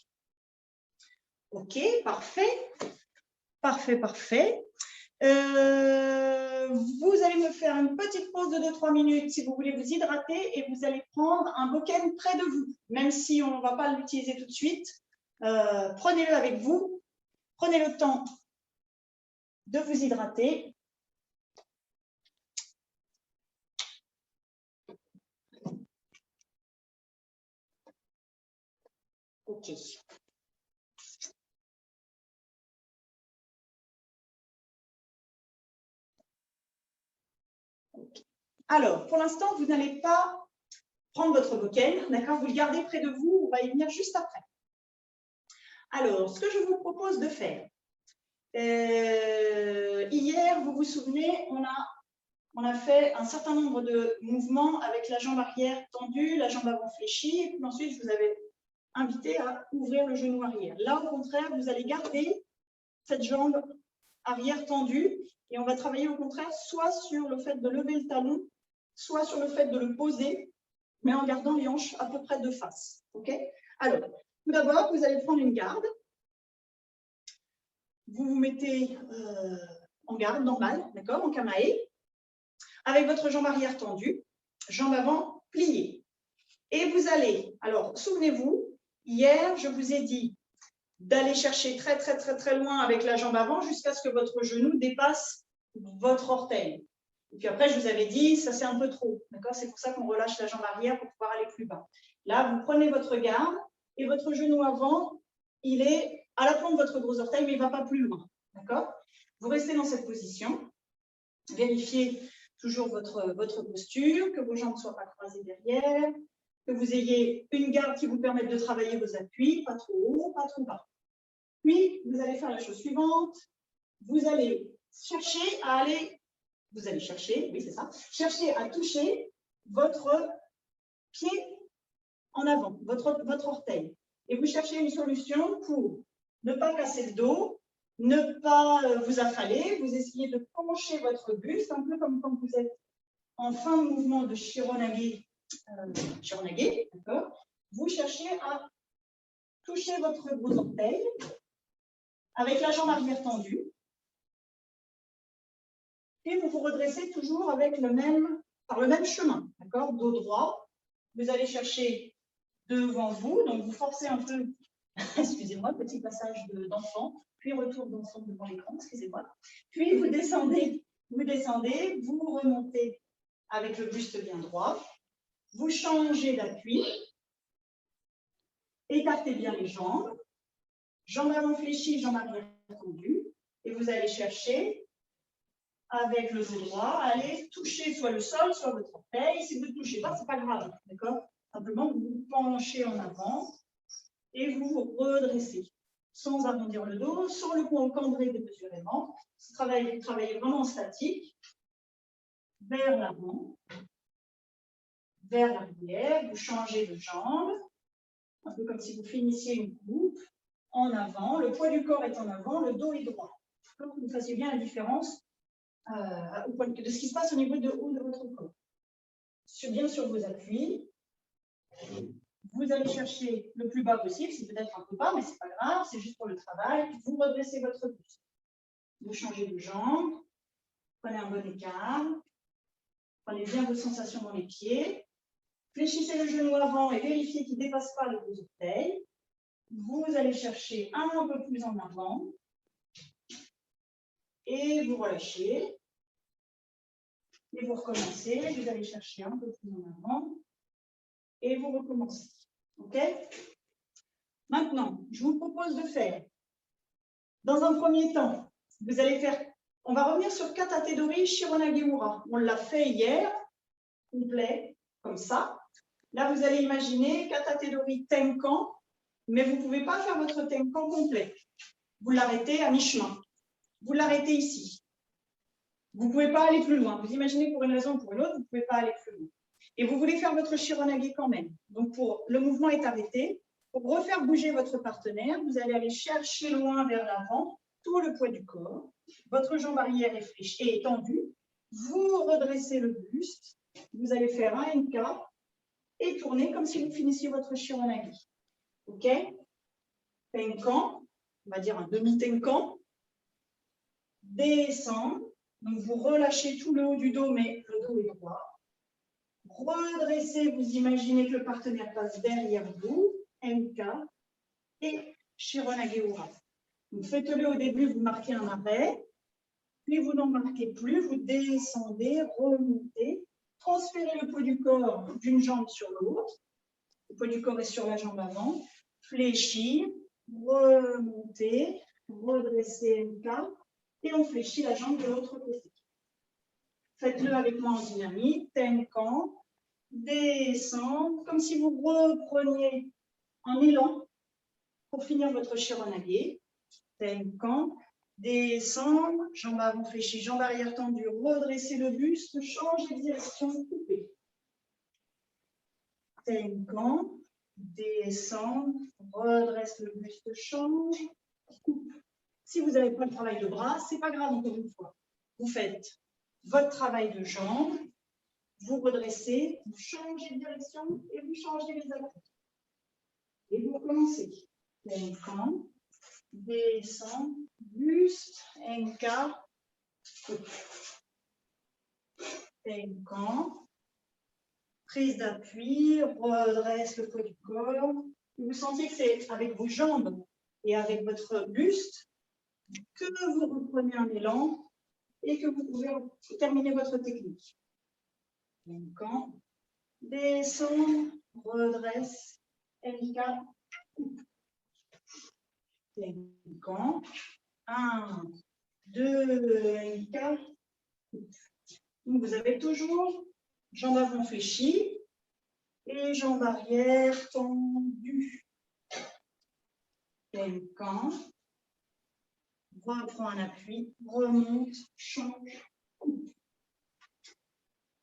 OK, parfait. Parfait. Vous allez me faire une petite pause de 2-3 minutes si vous voulez vous hydrater et vous allez prendre un bokken près de vous. Même si on ne va pas l'utiliser tout de suite, prenez-le avec vous. Prenez le temps de vous hydrater. OK. Alors, pour l'instant, vous n'allez pas prendre votre bokken, d'accord? Vous le gardez près de vous, on va y venir juste après. Alors, ce que je vous propose de faire, hier, vous vous souvenez, on a fait un certain nombre de mouvements avec la jambe arrière tendue, la jambe avant fléchie, et puis ensuite, je vous avais invité à ouvrir le genou arrière. Là, au contraire, vous allez garder cette jambe arrière tendue, et on va travailler au contraire soit sur le fait de lever le talon, soit sur le fait de le poser, mais en gardant les hanches à peu près de face. Okay? Alors, tout d'abord, vous allez prendre une garde. Vous vous mettez en garde normale, d'accord, en kamae, avec votre jambe arrière tendue, jambe avant pliée. Et vous allez, alors, souvenez-vous, hier, je vous ai dit d'aller chercher très loin avec la jambe avant jusqu'à ce que votre genou dépasse votre orteil. Et puis après, je vous avais dit, ça c'est un peu trop. D'accord? C'est pour ça qu'on relâche la jambe arrière pour pouvoir aller plus bas. Là, vous prenez votre garde et votre genou avant, il est à la plante de votre gros orteil, mais il ne va pas plus loin. D'accord? Vous restez dans cette position. Vérifiez toujours votre posture, que vos jambes ne soient pas croisées derrière, que vous ayez une garde qui vous permette de travailler vos appuis, pas trop haut, pas trop bas. Puis, vous allez faire la chose suivante. Vous allez chercher à aller... Vous allez chercher, oui c'est ça, chercher à toucher votre pied en avant, votre orteil. Et vous cherchez une solution pour ne pas casser le dos, ne pas vous affaler, vous essayez de pencher votre buste, un peu comme quand vous êtes en fin de mouvement de Shironage, d'accord? Vous cherchez à toucher votre gros orteil avec la jambe arrière tendue. Et vous vous redressez toujours avec par le même chemin, d'accord? Dos droit. Vous allez chercher devant vous, donc vous forcez un peu, excusez-moi, petit passage d'enfant, puis retour d'enfant devant l'écran, excusez-moi. Puis vous descendez, vous remontez avec le buste bien droit. Vous changez d'appui. Écartez bien les jambes. Jambes avant fléchies, jambes arrière tendues. Et vous allez chercher avec le dos droit, allez toucher soit le sol, soit votre orteil. Si vous ne touchez pas, ce n'est pas grave, d'accord? Simplement, vous vous penchez en avant et vous vous redressez, sans arrondir le dos, sans le cambré démesurément. Travaillez vraiment en statique, vers l'avant, vers l'arrière, vous changez de jambe, un peu comme si vous finissiez une coupe, en avant, le poids du corps est en avant, le dos est droit. Pour que vous fassiez bien la différence de ce qui se passe au niveau de haut de votre corps. Bien sur vos appuis. Vous allez chercher le plus bas possible, c'est peut-être un peu bas, mais ce n'est pas grave, c'est juste pour le travail. Vous redressez votre buste. Vous changez de jambe, prenez un bon écart, prenez bien vos sensations dans les pieds, fléchissez le genou avant et vérifiez qu'il ne dépasse pas le gros orteil. Vous allez chercher un peu plus en avant et vous relâchez. Et vous recommencez, vous allez chercher un peu plus en avant et vous recommencez. OK? Maintenant, je vous propose de faire, dans un premier temps, vous allez faire, on va revenir sur Kata Dori Shironage-ura. On l'a fait hier, complet, comme ça. Là, vous allez imaginer Kata Dori Tenkan, mais vous ne pouvez pas faire votre Tenkan complet. Vous l'arrêtez à mi-chemin. Vous l'arrêtez ici. Vous ne pouvez pas aller plus loin. Vous imaginez pour une raison ou pour une autre, vous ne pouvez pas aller plus loin. Et vous voulez faire votre Shironage quand même. Donc, le mouvement est arrêté. Pour refaire bouger votre partenaire, vous allez aller chercher loin vers l'avant tout le poids du corps. Votre jambe arrière est fléchie et étendue. Vous redressez le buste. Vous allez faire un NK et tourner comme si vous finissiez votre Shironage. OK? Tenkan, on va dire un demi-tenkan. Descendre. Donc, vous relâchez tout le haut du dos, mais le dos est droit. Redressez, vous imaginez que le partenaire passe derrière vous. NK et Shironage-ura. Donc, faites-le au début, vous marquez un arrêt. Puis, vous n'en marquez plus. Vous descendez, remontez. Transférez le poids du corps d'une jambe sur l'autre. Le poids du corps est sur la jambe avant. Fléchir, remonter, redresser NK. Et on fléchit la jambe de l'autre côté. Faites-le avec moi en dynamique. Tenkan, descendre, comme si vous repreniez un élan pour finir votre Shironage. Tenkan, descendre, jambe avant fléchie, jambe arrière tendue, redressez le buste, changez de direction, coupez. Tenkan, descendre, redresse le buste, change, coupe. Si vous n'avez pas le travail de bras, ce n'est pas grave encore une fois. Vous faites votre travail de jambes, vous redressez, vous changez de direction et vous changez les appuis. Et vous recommencez. Tenkan, descend, buste, NK, coupe. Tenkan, prise d'appui, redresse le poids du corps. Vous sentez que c'est avec vos jambes et avec votre buste que vous reprenez un élan et que vous pouvez terminer votre technique. Tenkan, descend, redresse, NK, coupe. Tenkan, 1, 2, NK, coupe. Donc vous avez toujours jambe avant fléchie et jambe arrière tendue. Tenkan, reprend un appui, remonte, change, coupe.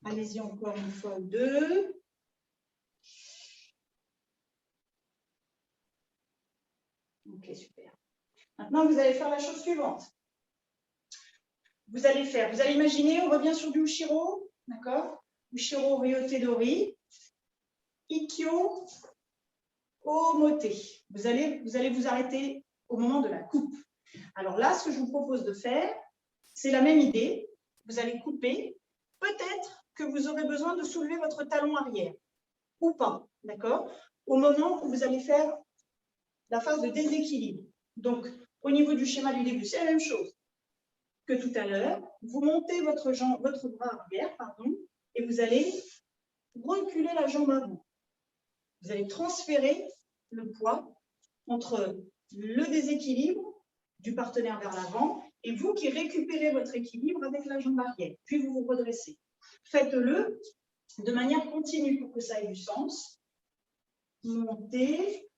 Allez-y encore une fois ou deux. Ok, super. Maintenant, vous allez faire la chose suivante. Vous allez imaginer, on revient sur du Ushiro, d'accord? Ushiro Ryote Dori, Ikkyo Omote. Vous allez vous arrêter au moment de la coupe. Alors là, ce que je vous propose de faire, c'est la même idée. Vous allez couper. Peut-être que vous aurez besoin de soulever votre talon arrière ou pas, d'accord? Au moment où vous allez faire la phase de déséquilibre. Donc, au niveau du schéma du début, c'est la même chose que tout à l'heure. Vous montez votre bras arrière, et vous allez reculer la jambe avant. Vous allez transférer le poids entre le déséquilibre du partenaire vers l'avant et vous qui récupérez votre équilibre avec la jambe arrière. Puis vous vous redressez. Faites-le de manière continue pour que ça ait du sens. Montez,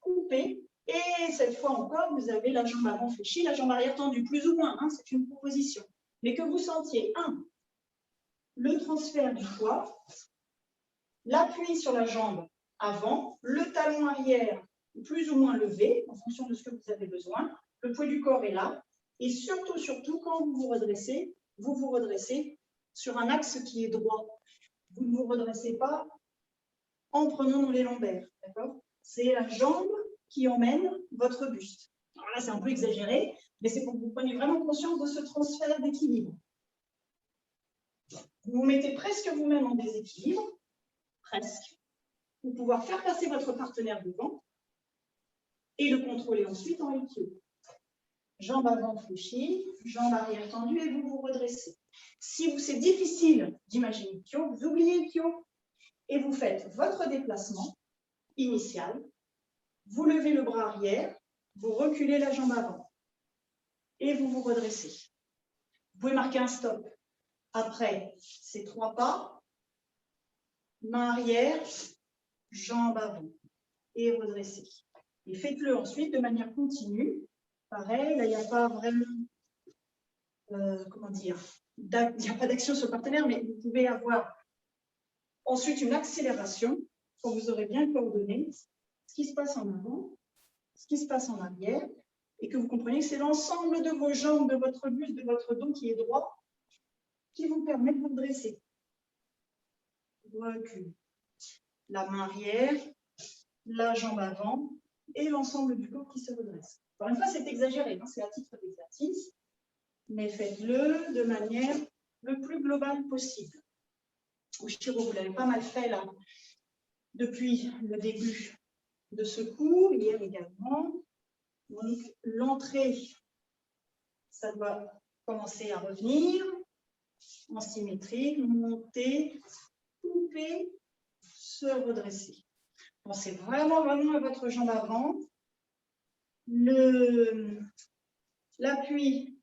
coupez. Et cette fois encore, vous avez la jambe avant fléchie, la jambe arrière tendue, plus ou moins, hein, c'est une proposition. Mais que vous sentiez, le transfert du poids, l'appui sur la jambe avant, le talon arrière plus ou moins levé, en fonction de ce que vous avez besoin, le poids du corps est là, et surtout, quand vous vous redressez, vous vous redressez sur un axe qui est droit. Vous ne vous redressez pas en prenant dans les lombaires, d'accord? C'est la jambe qui emmène votre buste. Alors là, c'est un peu exagéré, mais c'est pour que vous preniez vraiment conscience de ce transfert d'équilibre. Vous vous mettez presque vous-même en déséquilibre, presque, pour pouvoir faire passer votre partenaire devant et le contrôler ensuite en Ikkyo. Jambe avant fléchie, jambe arrière tendue et vous vous redressez. Si c'est difficile d'imaginer Ikkyo, vous oubliez Ikkyo et vous faites votre déplacement initial. Vous levez le bras arrière, vous reculez la jambe avant et vous vous redressez. Vous pouvez marquer un stop. Après ces 3 pas, main arrière, jambe avant et redressez. Et faites-le ensuite de manière continue. Pareil, là, il n'y a pas vraiment, comment dire, il n'y a pas d'action sur le partenaire, mais vous pouvez avoir ensuite une accélération quand vous aurez bien coordonné ce qui se passe en avant, ce qui se passe en arrière, et que vous compreniez que c'est l'ensemble de vos jambes, de votre buste, de votre dos qui est droit, qui vous permet de vous dresser. Recul. La main arrière, la jambe avant, et l'ensemble du corps qui se redresse. Encore une fois, c'est exagéré, hein, c'est à titre d'exercice, mais faites-le de manière le plus globale possible. Ushiro, vous l'avez pas mal fait là, depuis le début de ce cours, hier également. Donc, l'entrée, ça doit commencer à revenir en symétrie, monter, couper, se redresser. Pensez vraiment à votre jambe avant, l'appui,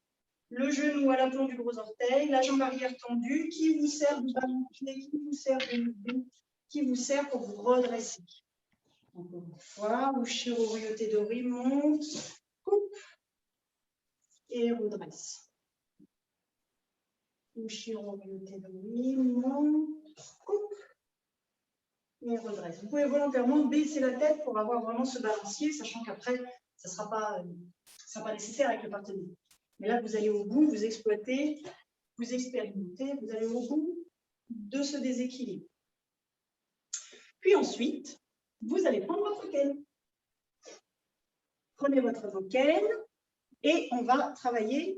le genou à l'aplomb du gros orteil, la jambe arrière tendue, qui vous sert de ballon pied, qui vous sert de lever, qui vous sert pour vous redresser. Encore une fois, Ushiro Ryote Dori, monte, coupe et redresse. Ushiro Ryote Dori, monte, coupe et redresse. Vous pouvez volontairement baisser la tête pour avoir vraiment ce balancier, sachant qu'après, ça ne sera pas nécessaire avec le partenaire. Mais là, vous allez au bout, vous exploitez, vous expérimentez, vous allez au bout de ce déséquilibre. Puis ensuite, vous allez prendre votre ken. Prenez votre ken et on va travailler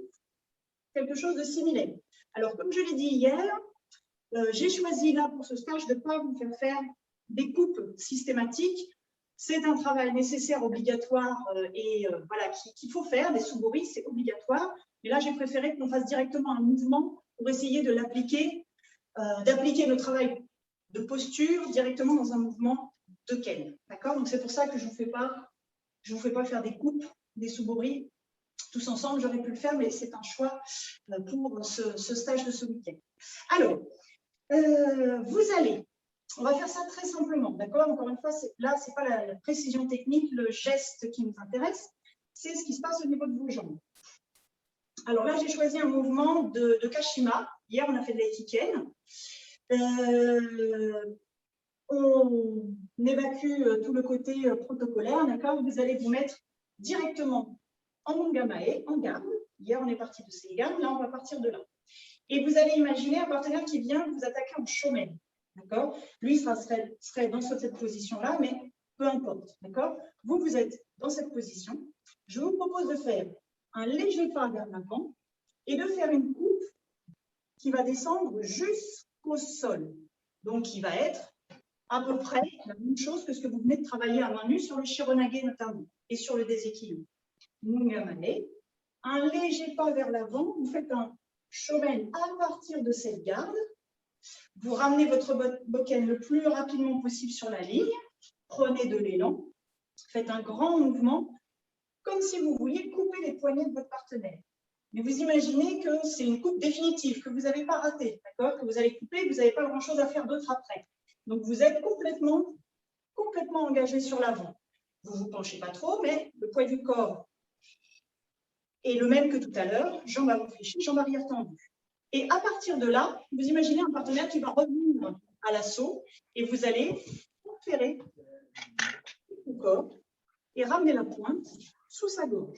quelque chose de similaire. Alors, comme je l'ai dit hier, j'ai choisi là pour ce stage de ne pas vous faire des coupes systématiques. C'est un travail nécessaire, obligatoire et voilà, qu'il faut faire. Des sous-boris, c'est obligatoire. Mais là, j'ai préféré qu'on fasse directement un mouvement pour essayer de l'appliquer, d'appliquer le travail de posture directement dans un mouvement de ken. D'accord? Donc, c'est pour ça que je ne vous fais pas faire des coupes, des sous-boris. Tous ensemble, j'aurais pu le faire, mais c'est un choix pour ce stage de ce week-end. Alors, on va faire ça très simplement, d'accord? Encore une fois, là, ce n'est pas la précision technique, le geste qui nous intéresse, c'est ce qui se passe au niveau de vos jambes. Alors là, j'ai choisi un mouvement de Kashima. Hier, on a fait de l'Aikiken. On évacue tout le côté protocolaire, d'accord? Vous allez vous mettre directement en Mongamae, en garde. Hier, on est parti de ces gardes, là, on va partir de là. Et vous allez imaginer un partenaire qui vient vous attaquer en shomen. D'accord? Lui serait dans cette position-là, mais peu importe. D'accord? Vous êtes dans cette position. Je vous propose de faire un léger pas vers l'avant et de faire une coupe qui va descendre jusqu'au sol. Donc, qui va être à peu près la même chose que ce que vous venez de travailler à main nue sur le Shironage notamment et sur le déséquilibre. Mungamane, un léger pas vers l'avant, vous faites un shomen à partir de cette garde. Vous ramenez votre bokken le plus rapidement possible sur la ligne, prenez de l'élan, faites un grand mouvement, comme si vous vouliez couper les poignets de votre partenaire. Mais vous imaginez que c'est une coupe définitive, que vous n'avez pas raté, d'accord? Que vous allez couper, vous n'avez pas grand-chose à faire d'autre après. Donc, vous êtes complètement engagé sur l'avant. Vous ne vous penchez pas trop, mais le poids du corps est le même que tout à l'heure, jambe avant fléchie, jambe arrière tendue. Et à partir de là, vous imaginez un partenaire qui va revenir à l'assaut et vous allez ferrer le corps et ramener la pointe sous sa gorge.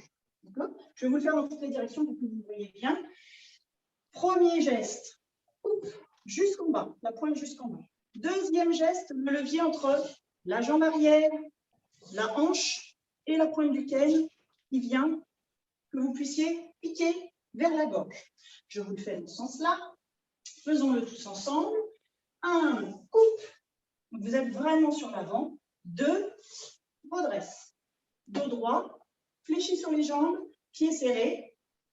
Je vais vous le faire dans toutes les directions pour que vous voyez bien. Premier geste, jusqu'en bas, la pointe jusqu'en bas. Deuxième geste, le levier entre la jambe arrière, la hanche et la pointe du ken qui vient que vous puissiez piquer vers la gorge. Je vous le fais dans ce sens-là. Faisons-le tous ensemble. 1, coupe. Vous êtes vraiment sur l'avant. 2, redresse. Dos droit, fléchi sur les jambes, pieds serrés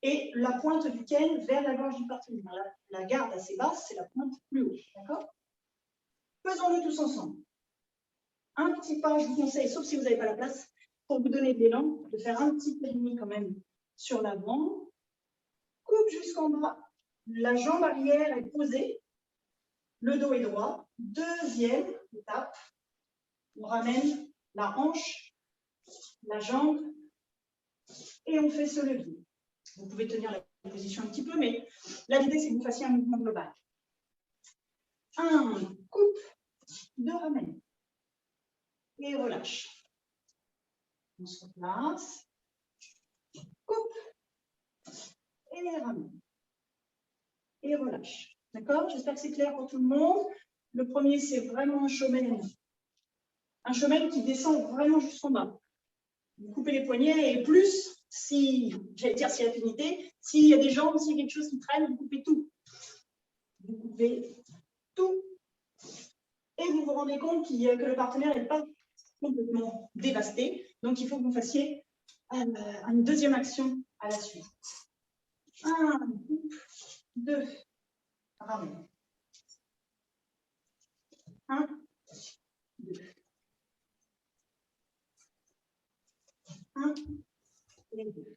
et la pointe du ken vers la gorge du partenaire. La garde assez basse, c'est la pointe plus haute. D'accord? Faisons-le tous ensemble. Un petit pas, je vous conseille, sauf si vous n'avez pas la place, pour vous donner de l'élan, de faire un petit pas et demi quand même sur l'avant. Coupe jusqu'en bas. La jambe arrière est posée. Le dos est droit. Deuxième étape. On ramène la hanche, la jambe et on fait ce levier. Vous pouvez tenir la position un petit peu, mais là, l'idée, c'est que vous fassiez un mouvement global. 1, coupe, 2, ramène. Et relâche. On se replace. Coupe. Et ramène. Et relâche. D'accord? J'espère que c'est clair pour tout le monde. Le premier, c'est vraiment un shomen. Un shomen qui descend vraiment jusqu'en bas. Vous coupez les poignets et plus, si, j'allais dire s'il y a affinité, s'il y a des jambes, s'il y a quelque chose qui traîne, vous coupez tout. Vous coupez tout. Et vous vous rendez compte que le partenaire n'est pas complètement dévasté. Donc, il faut que vous fassiez une deuxième action à la suite. 1, 2, ramène. 1, 2. 1 et 2.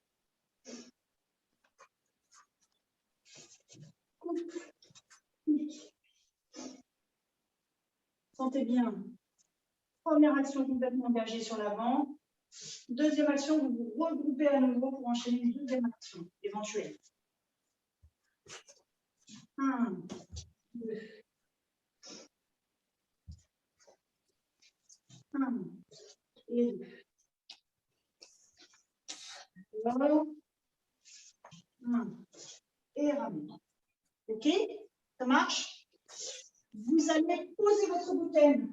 Coupe, pique. Sentez bien. Première action complètement engagée sur l'avant. Deuxième action, vous vous regroupez à nouveau pour enchaîner une deuxième action éventuelle. 1, 2. 1 et 2. 1 et ramène. OK? Ça marche? Vous allez poser votre bouteille.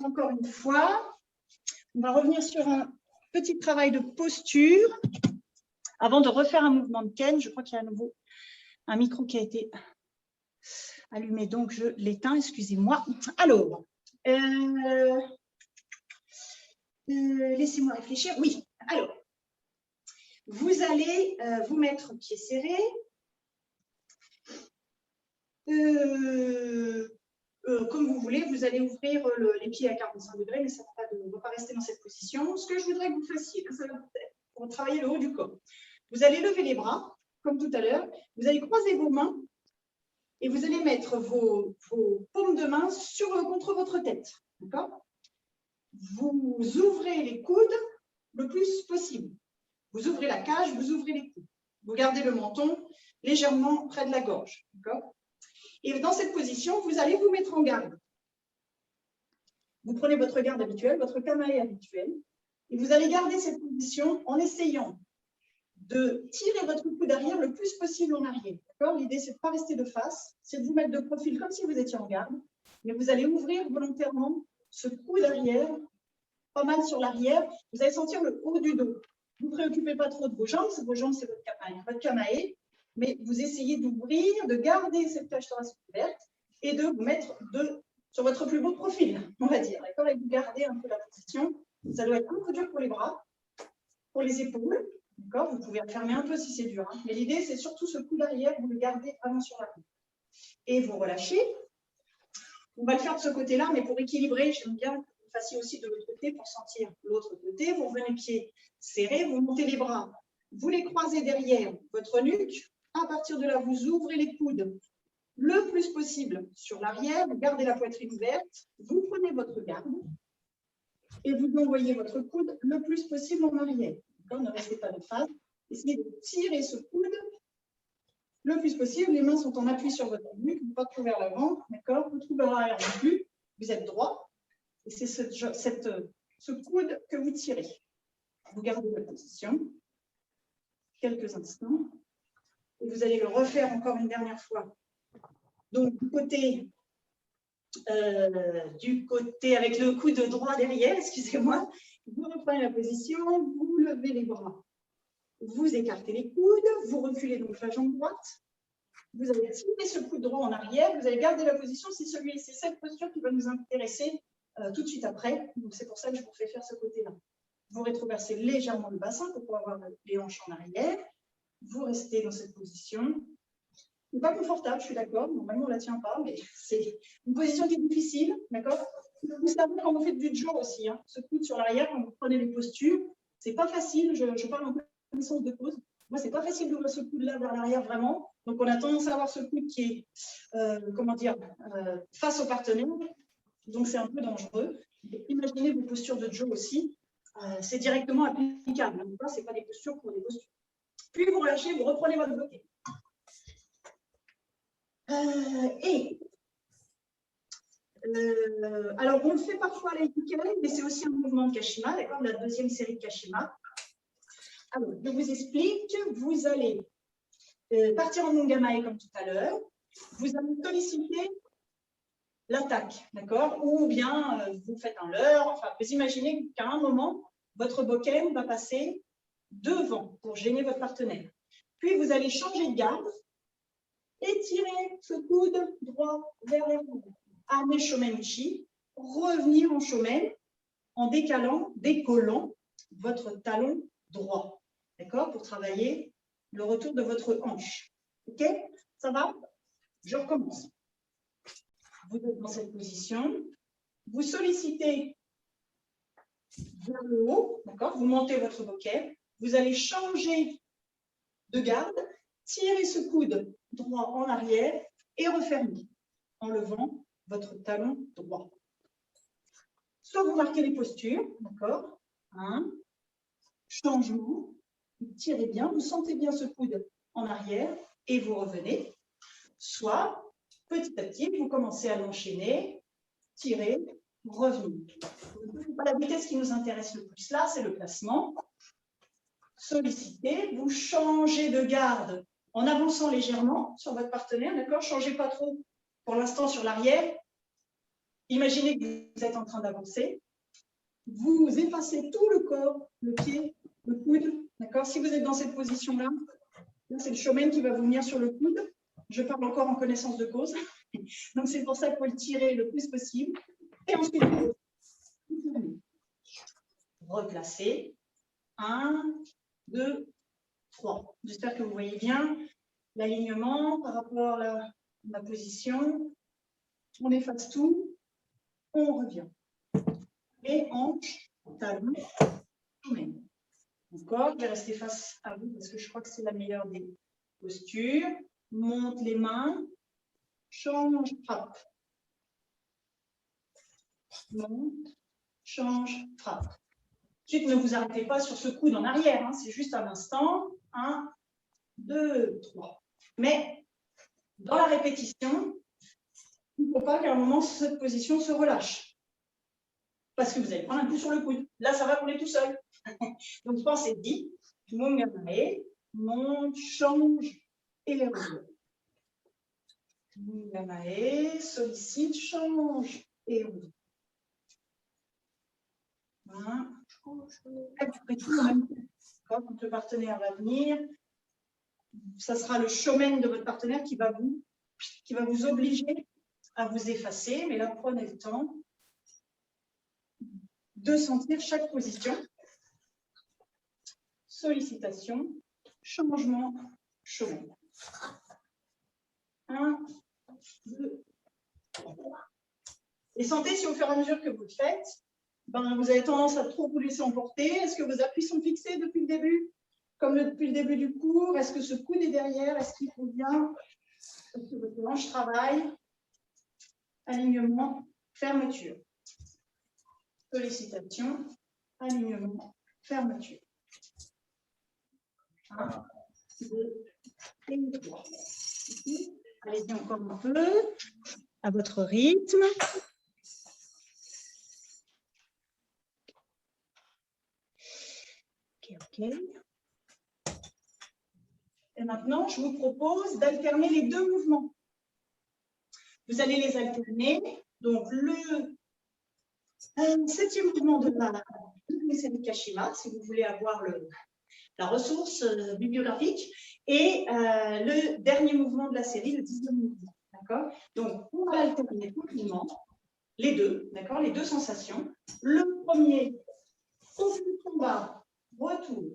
Encore une fois, on va revenir sur un petit travail de posture avant de refaire un mouvement de ken. Je crois qu'il y a à nouveau un micro qui a été allumé, donc je l'éteins, excusez-moi. Alors, laissez-moi réfléchir. Oui, alors, vous allez vous mettre pieds serrés. Comme vous voulez, vous allez ouvrir les pieds à 45 degrés, mais ça ne va pas rester dans cette position. Ce que je voudrais que vous fassiez, ça va pour travailler le haut du corps. Vous allez lever les bras, comme tout à l'heure. Vous allez croiser vos mains et vous allez mettre vos paumes de main contre votre tête. D'accord? Vous ouvrez les coudes le plus possible. Vous ouvrez la cage, vous ouvrez les coudes. Vous gardez le menton légèrement près de la gorge. D'accord? Et dans cette position, vous allez vous mettre en garde. Vous prenez votre garde habituelle, votre kamae habituel, et vous allez garder cette position en essayant de tirer votre coude arrière le plus possible en arrière. L'idée, c'est de ne pas rester de face, c'est de vous mettre de profil comme si vous étiez en garde, mais vous allez ouvrir volontairement ce coude arrière, pas mal sur l'arrière. Vous allez sentir le haut du dos. Ne vous préoccupez pas trop de vos jambes c'est votre kamae, mais vous essayez d'ouvrir, de garder cette cage thoracique ouverte et de vous mettre sur votre plus beau profil, on va dire. D'accord? Et vous gardez un peu la position. Ça doit être un peu dur pour les bras, pour les épaules. D'accord? Vous pouvez refermer un peu si c'est dur. Hein. Mais l'idée, c'est surtout ce coude arrière, vous le gardez vraiment sur la coude. Et vous relâchez. On va le faire de ce côté-là, mais pour équilibrer, j'aime bien que vous fassiez aussi de l'autre côté pour sentir l'autre côté. Vous revenez pieds serrés, vous montez les bras. Vous les croisez derrière votre nuque. À partir de là, vous ouvrez les coudes le plus possible sur l'arrière. Vous gardez la poitrine ouverte. Vous prenez votre garde et vous envoyez votre coude le plus possible en arrière. Ne restez pas de face. Essayez de tirer ce coude le plus possible. Les mains sont en appui sur votre nuque. Vous ne pas trop vers l'avant. D'accord? Vous ne trouvez pas l'arrière non plus. Vous êtes droit. Et c'est ce coude que vous tirez. Vous gardez la position quelques instants. Et vous allez le refaire encore une dernière fois. Donc, du côté avec le coude droit derrière, excusez-moi, vous reprenez la position, vous levez les bras. Vous écartez les coudes, vous reculez donc la jambe droite. Vous allez tirer ce coude droit en arrière, vous allez garder la position, c'est cette posture qui va nous intéresser tout de suite après. Donc, c'est pour ça que je vous fais faire ce côté-là. Vous rétroversez légèrement le bassin pour pouvoir avoir les hanches en arrière. Vous restez dans cette position. Ce n'est pas confortable, je suis d'accord. Normalement, on ne la tient pas, mais c'est une position qui est difficile. D'accord. Vous savez, quand vous faites du jour aussi, hein, ce coude sur l'arrière, quand vous prenez les postures, ce n'est pas facile. Je parle en connaissance de cause. Moi, ce n'est pas facile d'ouvrir ce coude-là vers l'arrière vraiment. Donc, on a tendance à avoir ce coude qui est, face au partenaire. Donc, c'est un peu dangereux. Imaginez vos postures de Joe aussi. C'est directement applicable. Ce n'est pas des postures pour des postures. Puis, vous relâchez, vous reprenez votre bloqué. Alors, on le fait parfois à l'Aikiken, mais c'est aussi un mouvement de Kashima, d'accord, la deuxième série de Kashima. Alors, je vous explique. Vous allez partir en Mungamae comme tout à l'heure. Vous allez solliciter l'attaque, d'accord? Ou bien vous faites un leurre. Enfin, vous imaginez qu'à un moment, votre bokken va passer devant pour gêner votre partenaire. Puis, vous allez changer de garde, étirer ce coude droit vers l'avant, amener Shomen-uchi, revenir en Shomen en décollant votre talon droit, d'accord? Pour travailler le retour de votre hanche. OK? Ça va? Je recommence. Vous êtes dans cette position. Vous sollicitez vers le haut, d'accord? Vous montez votre bokken. Vous allez changer de garde, tirer ce coude droit en arrière et refermer en levant votre talon droit. Soit vous marquez les postures, d'accord? Changement. Vous tirez bien, vous sentez bien ce coude en arrière et vous revenez. Soit, petit à petit, vous commencez à l'enchaîner, tirer, revenir. Ce n'est pas la vitesse qui nous intéresse le plus là, c'est le placement. Sollicitez, vous changez de garde en avançant légèrement sur votre partenaire, d'accord? Changez pas trop pour l'instant sur l'arrière. Imaginez que vous êtes en train d'avancer. Vous effacez tout le corps, le pied, le coude, d'accord? Si vous êtes dans cette position-là, c'est le shomen qui va vous venir sur le coude. Je parle encore en connaissance de cause. Donc, c'est pour ça qu'il faut le tirer le plus possible. Et ensuite, vous replacez. 1, 2, 3. J'espère que vous voyez bien l'alignement par rapport à la position. On efface tout. On revient. Et hanche, talon, shomen. Encore, je vais rester face à vous parce que je crois que c'est la meilleure des postures. Monte les mains, change, frappe. Monte, change, frappe. Ensuite, ne vous arrêtez pas sur ce coude en arrière, hein, c'est juste un instant. 1, 2, 3. Mais dans la répétition, il ne faut pas qu'à un moment, cette position se relâche. Parce que vous allez prendre un coup sur le coude. Là, ça va couler tout seul. Donc, pensez dit, Mungamae, monte, change et revient. Mungamae, sollicite, change et revient. Voilà. Après tout, en même temps, quand le partenaire va venir, ça sera le shomen de votre partenaire qui va vous obliger à vous effacer. Mais là, prenez le temps de sentir chaque position. Sollicitation, changement, shomen. 1, 2, 3. Et sentez si au fur et à mesure que vous le faites, vous avez tendance à trop vous laisser emporter. Est-ce que vos appuis sont fixés depuis le début? Comme depuis le début du cours, est-ce que ce coude est derrière? Est-ce qu'il faut bien? Est-ce que votre hanche travaille? Alignement, fermeture. Sollicitation, alignement, fermeture. 1, 2 et 3. Allez-y encore un peu, à votre rythme. Ok. Et maintenant, je vous propose d'alterner les deux mouvements. Vous allez les alterner. Donc, le 7e mouvement de la série Kashima, si vous voulez avoir la ressource bibliographique, et le dernier mouvement de la série, le 10e mouvement. D'accord? Donc, on va alterner tout le mouvement, les deux, d'accord? Les deux sensations. Le premier, au plus en bas, retour.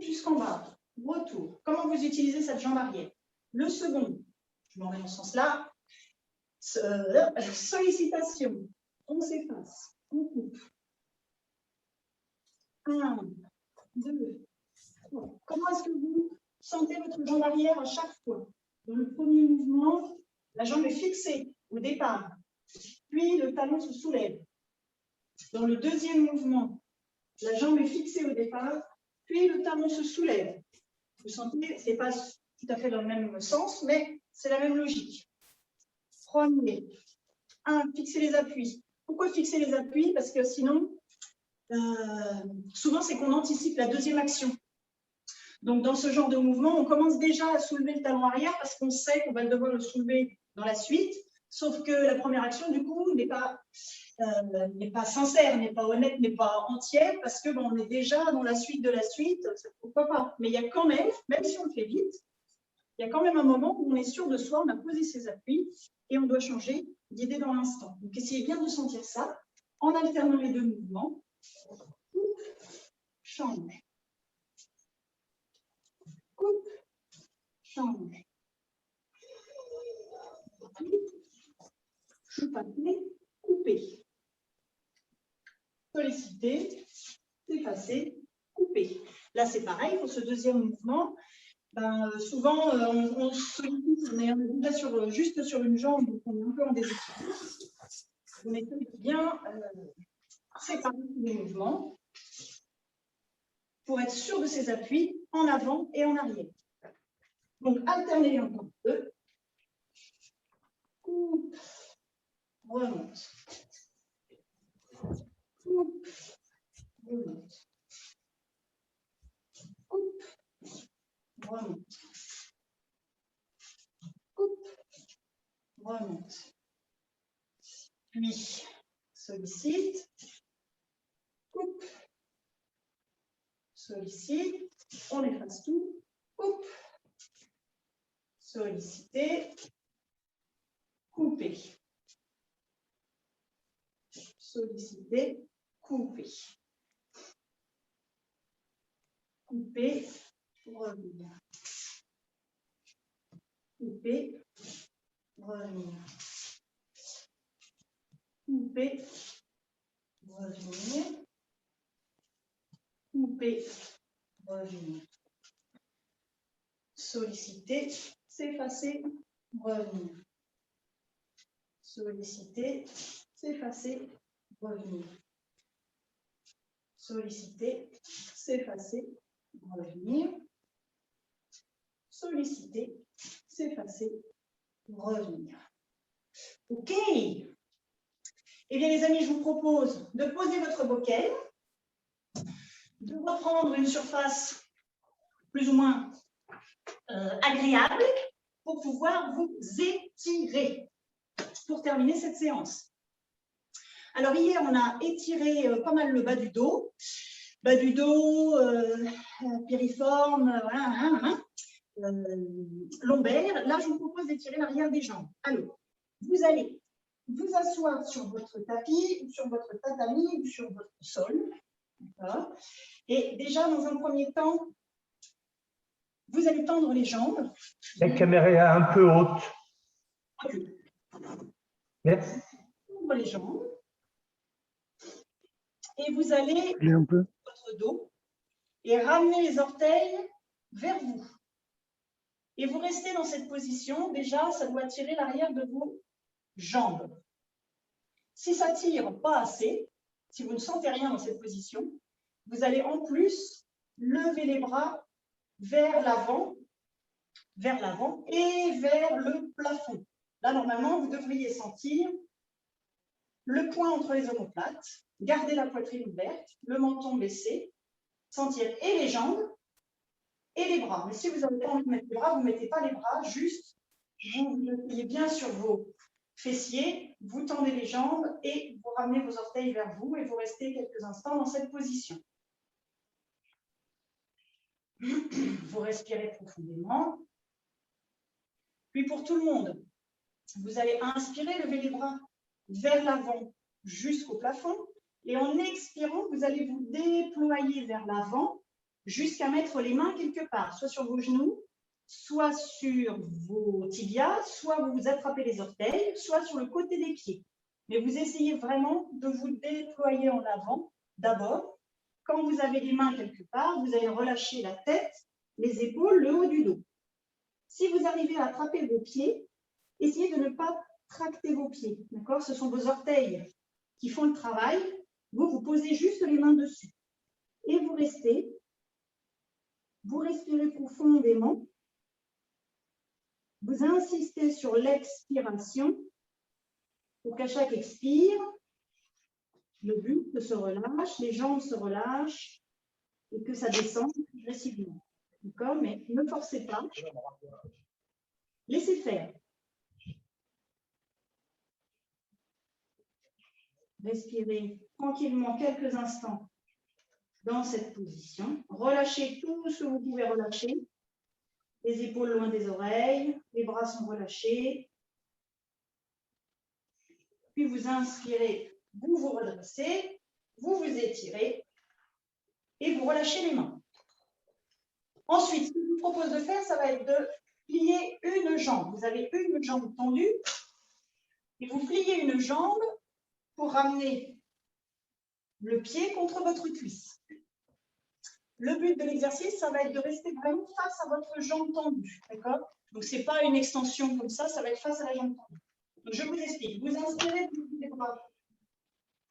Jusqu'en bas, retour. Comment vous utilisez cette jambe arrière? Le second, je m'en vais dans ce sens-là. Sollicitation, on s'efface, on coupe. 1, 2, 3. Comment est-ce que vous sentez votre jambe arrière à chaque fois? Dans le premier mouvement, la jambe est fixée au départ, puis le talon se soulève. Dans le deuxième mouvement, la jambe est fixée au départ, puis le talon se soulève. Vous sentez, ce n'est pas tout à fait dans le même sens, mais c'est la même logique. Premier, 1, fixer les appuis. Pourquoi fixer les appuis? Parce que sinon, souvent, c'est qu'on anticipe la deuxième action. Donc, dans ce genre de mouvement, on commence déjà à soulever le talon arrière parce qu'on sait qu'on va devoir le soulever dans la suite, sauf que la première action, du coup, n'est pas sincère, n'est pas honnête, n'est pas entière, parce que on est déjà dans la suite de la suite, pourquoi pas. Mais il y a quand même si on le fait vite, il y a quand même un moment où on est sûr de soi, on a posé ses appuis et on doit changer d'idée dans l'instant. Donc, essayez bien de sentir ça en alternant les deux mouvements. Coupe, change. Coupe, change. Choupater, couper. Solliciter, effacer, couper. Là, c'est pareil pour ce deuxième mouvement. Souvent, on sollicite, on est déjà juste sur une jambe, donc on est un peu en déséquilibre. On essaie de bien séparer les mouvements pour être sûr de ses appuis en avant et en arrière. Donc, alternez encore deux. Coupe, remonte. Coupe, remonte. Coupe, remonte. Coupe, remonte. Puis, sollicite. Coupe, sollicite. On efface tout. Coupe, solliciter. Couper. Solliciter, couper. Couper, revenir. Couper, revenir. Couper, revenir. Couper, revenir. Solliciter, s'effacer, revenir. Solliciter, s'effacer, revenir. Solliciter, s'effacer, revenir. Solliciter, s'effacer, revenir. OK. Eh bien, les amis, je vous propose de poser votre bocal, de reprendre une surface plus ou moins agréable pour pouvoir vous étirer pour terminer cette séance. Alors, hier, on a étiré pas mal le bas du dos. Bas du dos, piriforme, lombaire. Là, je vous propose d'étirer l'arrière des jambes. Alors, vous allez vous asseoir sur votre tapis, ou sur votre tatami, ou sur votre sol. Et déjà, dans un premier temps, vous allez tendre les jambes. La caméra est un peu haute. Merci. Tendre les jambes. Et vous allez votre dos et ramener les orteils vers vous. Et vous restez dans cette position. Déjà, ça doit tirer l'arrière de vos jambes. Si ça ne tire pas assez, si vous ne sentez rien dans cette position, vous allez en plus lever les bras vers l'avant et vers le plafond. Là, normalement, vous devriez sentir le poing entre les omoplates, garder la poitrine ouverte, le menton baissé, sentir et les jambes et les bras. Mais si vous avez envie de mettre les bras, vous ne mettez pas les bras, juste vous vous pliez bien sur vos fessiers, vous tendez les jambes et vous ramenez vos orteils vers vous et vous restez quelques instants dans cette position. Vous respirez profondément. Puis pour tout le monde, vous allez inspirer, lever les bras vers l'avant jusqu'au plafond. Et en expirant, vous allez vous déployer vers l'avant jusqu'à mettre les mains quelque part, soit sur vos genoux, soit sur vos tibias, soit vous attrapez les orteils, soit sur le côté des pieds. Mais vous essayez vraiment de vous déployer en avant d'abord. Quand vous avez les mains quelque part, vous allez relâcher la tête, les épaules, le haut du dos. Si vous arrivez à attraper vos pieds, essayez de ne pas tracter vos pieds. D'accord? Ce sont vos orteils qui font le travail. Vous posez juste les mains dessus. Et vous restez. Vous respirez profondément. Vous insistez sur l'expiration pour qu'à chaque expire, le buste se relâche, les jambes se relâchent et que ça descende progressivement. D'accord? Mais ne forcez pas. Laissez faire. Respirez tranquillement quelques instants dans cette position. Relâchez tout ce que vous pouvez relâcher. Les épaules loin des oreilles, les bras sont relâchés. Puis vous inspirez, vous vous redressez, vous vous étirez et vous relâchez les mains. Ensuite, ce que je vous propose de faire, ça va être de plier une jambe. Vous avez une jambe tendue et vous pliez une jambe pour ramener le pied contre votre cuisse. Le but de l'exercice, ça va être de rester vraiment face à votre jambe tendue. D'accord? Donc, ce n'est pas une extension comme ça va être face à la jambe tendue. Donc, je vous explique. Vous inspirez, vous les bras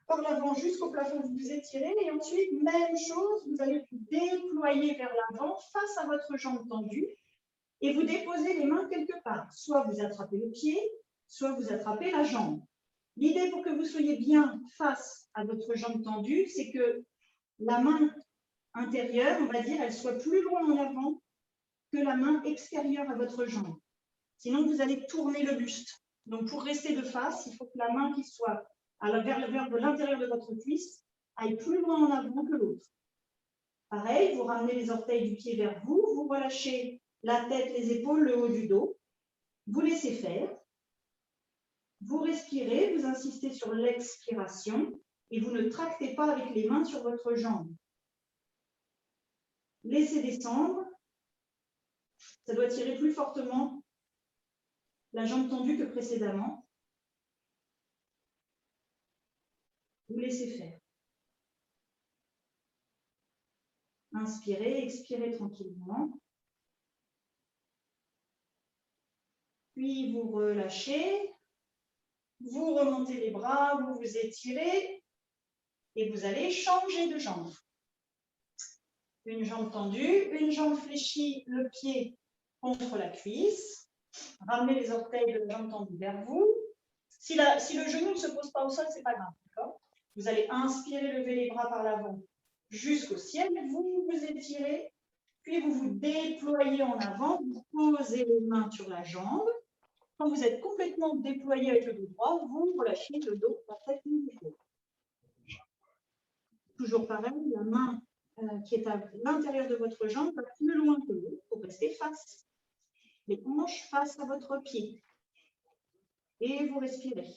par l'avant jusqu'au plafond, vous vous étirez. Et ensuite, même chose, vous allez vous déployer vers l'avant face à votre jambe tendue. Et vous déposez les mains quelque part. Soit vous attrapez le pied, soit vous attrapez la jambe. L'idée pour que vous soyez bien face à votre jambe tendue, c'est que la main intérieure, on va dire, elle soit plus loin en avant que la main extérieure à votre jambe. Sinon, vous allez tourner le buste. Donc, pour rester de face, il faut que la main qui soit vers l'intérieur de votre cuisse aille plus loin en avant que l'autre. Pareil, vous ramenez les orteils du pied vers vous, vous relâchez la tête, les épaules, le haut du dos. Vous laissez faire. Vous respirez, vous insistez sur l'expiration et vous ne tractez pas avec les mains sur votre jambe. Laissez descendre. Ça doit tirer plus fortement la jambe tendue que précédemment. Vous laissez faire. Inspirez, expirez tranquillement. Puis vous relâchez. Vous remontez les bras, vous vous étirez et vous allez changer de jambe. Une jambe tendue, une jambe fléchie, le pied contre la cuisse. Ramenez les orteils de la jambe tendue vers vous. Si le genou ne se pose pas au sol, ce n'est pas grave. Vous allez inspirer, lever les bras par l'avant jusqu'au ciel. Vous vous étirez, puis vous vous déployez en avant. Vous posez les mains sur la jambe. Quand vous êtes complètement déployé avec le dos droit, vous relâchez le dos, la tête, les épaules. Toujours pareil, la main qui est à l'intérieur de votre jambe va plus loin que l'autre pour rester face. Les hanches face à votre pied. Et vous respirez.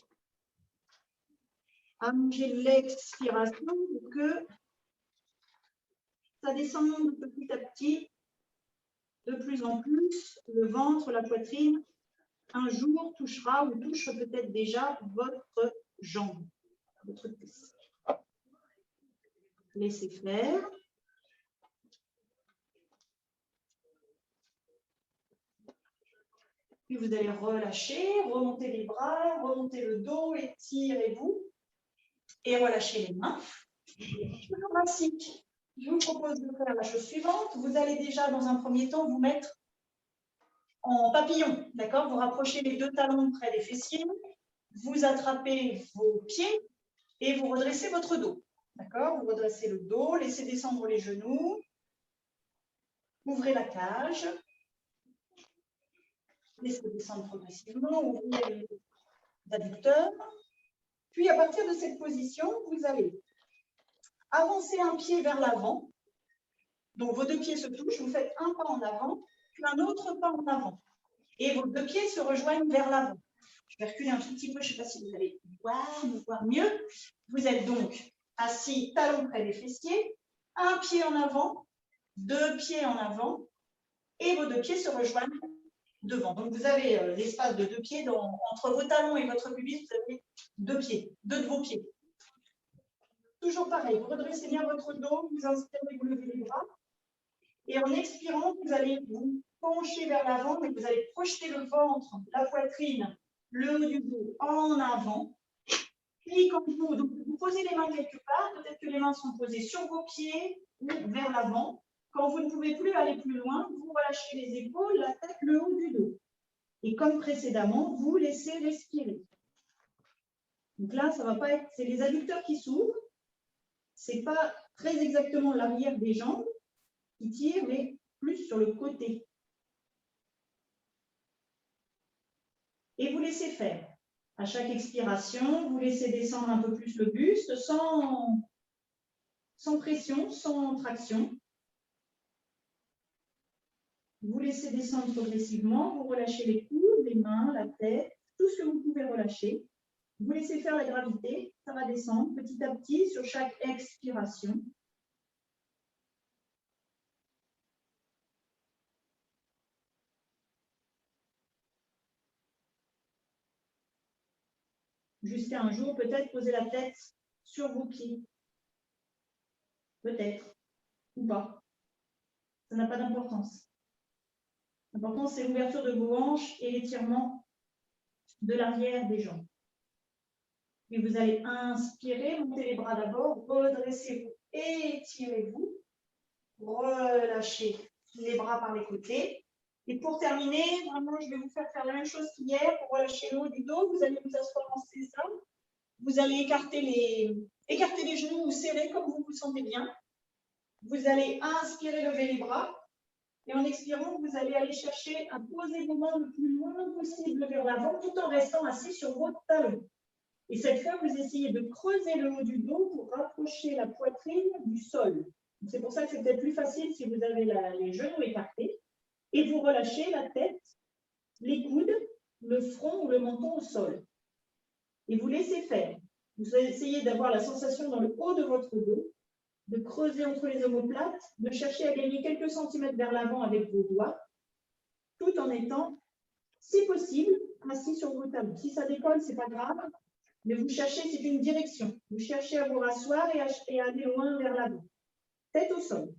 Allongez l'expiration pour que ça descende petit à petit, de plus en plus, le ventre, la poitrine. Un jour touchera ou touche peut-être déjà votre jambe, votre cuisse. Laissez faire. Puis vous allez relâcher, remonter les bras, remonter le dos, étirez-vous et relâchez les mains. Toujours ainsi, je vous propose de faire la chose suivante. Vous allez déjà dans un premier temps vous mettre en papillon, d'accord? Vous rapprochez les deux talons près des fessiers, vous attrapez vos pieds et vous redressez votre dos, d'accord? Vous redressez le dos, laissez descendre les genoux. Ouvrez la cage. Laissez descendre progressivement. Ouvrez les adducteurs. Puis, à partir de cette position, vous allez avancer un pied vers l'avant. Donc, vos deux pieds se touchent. Vous faites un pas en avant, puis un autre pas en avant. Et vos deux pieds se rejoignent vers l'avant. Je vais reculer un tout petit peu. Je ne sais pas si vous allez voir mieux. Vous êtes donc assis, talons près des fessiers. Un pied en avant, deux pieds en avant. Et vos deux pieds se rejoignent devant. Donc, vous avez l'espace de deux pieds entre vos talons et votre pubis. Vous avez deux pieds, deux de vos pieds. Toujours pareil, vous redressez bien votre dos, vous inspirez, vous levez les bras. Et en expirant, vous allez vous pencher vers l'avant, mais vous allez projeter le ventre, la poitrine, le haut du dos en avant. Puis, quand vous posez les mains quelque part, peut-être que les mains sont posées sur vos pieds ou vers l'avant. Quand vous ne pouvez plus aller plus loin, vous relâchez les épaules, la tête, le haut du dos. Et comme précédemment, vous laissez respirer. Donc là, ça va pas être, c'est les adducteurs qui s'ouvrent. C'est pas très exactement l'arrière des jambes qui tire, mais plus sur le côté. Et vous laissez faire. À chaque expiration, vous laissez descendre un peu plus le buste sans pression, sans traction. Vous laissez descendre progressivement, vous relâchez les coudes, les mains, la tête, tout ce que vous pouvez relâcher. Vous laissez faire la gravité, ça va descendre petit à petit sur chaque expiration. Jusqu'à un jour, peut-être poser la tête sur vos pieds. Peut-être, ou pas. Ça n'a pas d'importance. L'important, c'est l'ouverture de vos hanches et l'étirement de l'arrière des jambes. Puis vous allez inspirer, montez les bras d'abord, redressez-vous, étirez-vous, relâchez les bras par les côtés. Et pour terminer, vraiment, je vais vous faire la même chose qu'hier pour relâcher le haut du dos. Vous allez vous asseoir en sésame. Vous allez écarter les genoux ou serrer comme vous vous sentez bien. Vous allez inspirer, lever les bras. Et en expirant, vous allez aller chercher à poser vos mains le plus loin possible vers l'avant tout en restant assis sur votre talon. Et cette fois, vous essayez de creuser le haut du dos pour rapprocher la poitrine du sol. C'est pour ça que c'est peut-être plus facile si vous avez les genoux écartés. Et vous relâchez la tête, les coudes, le front ou le menton au sol. Et vous laissez faire. Vous essayez d'avoir la sensation dans le haut de votre dos, de creuser entre les omoplates, de chercher à gagner quelques centimètres vers l'avant avec vos doigts, tout en étant, si possible, assis sur vos talons. Si ça décolle, ce n'est pas grave, mais vous cherchez, c'est une direction. Vous cherchez à vous rasseoir et à aller loin vers l'avant. Tête au sol.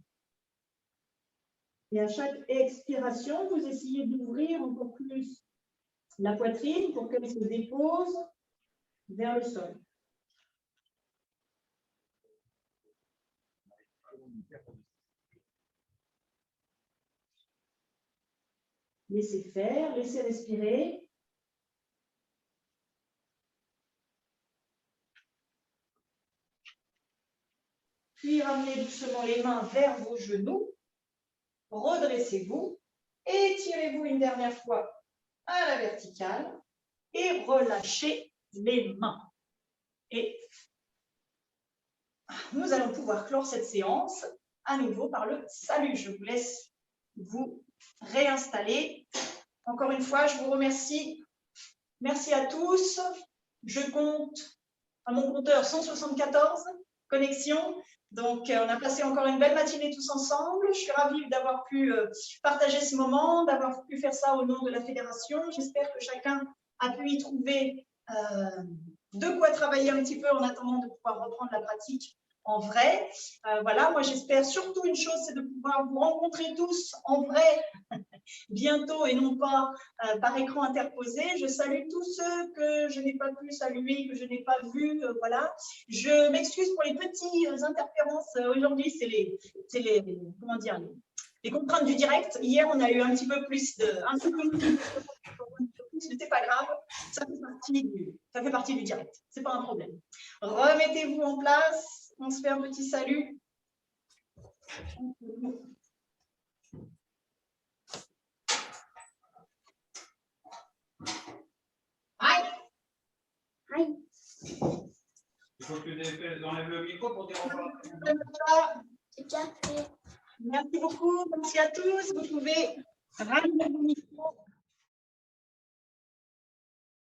Et à chaque expiration, vous essayez d'ouvrir encore plus la poitrine pour qu'elle se dépose vers le sol. Laissez faire, laissez respirer. Puis ramenez doucement les mains vers vos genoux. Redressez-vous. Étirez-vous une dernière fois à la verticale. Et relâchez les mains. Et nous allons pouvoir clore cette séance à nouveau par le salut. Je vous laisse vous réinstaller. Encore une fois, je vous remercie. Merci à tous. Je compte à mon compteur 174 connexions. Donc, on a passé encore une belle matinée tous ensemble. Je suis ravie d'avoir pu partager ce moment, d'avoir pu faire ça au nom de la fédération. J'espère que chacun a pu y trouver de quoi travailler un petit peu en attendant de pouvoir reprendre la pratique en vrai. Voilà, moi j'espère surtout une chose, c'est de pouvoir vous rencontrer tous en vrai bientôt et non pas par écran interposé. Je salue tous ceux que je n'ai pas pu saluer, que je n'ai pas vus. Voilà. Je m'excuse pour les petites interférences. Aujourd'hui, c'est les contraintes du direct. Hier, on a eu un petit peu plus mais c'est pas grave, ça fait partie du direct, c'est pas un problème. Remettez-vous en place, on se fait un petit salut. Il faut que tu enlèves le micro pour dire au revoir. C'est déjà fait. Merci beaucoup. Merci à tous. Vous pouvez rallumer vos micros.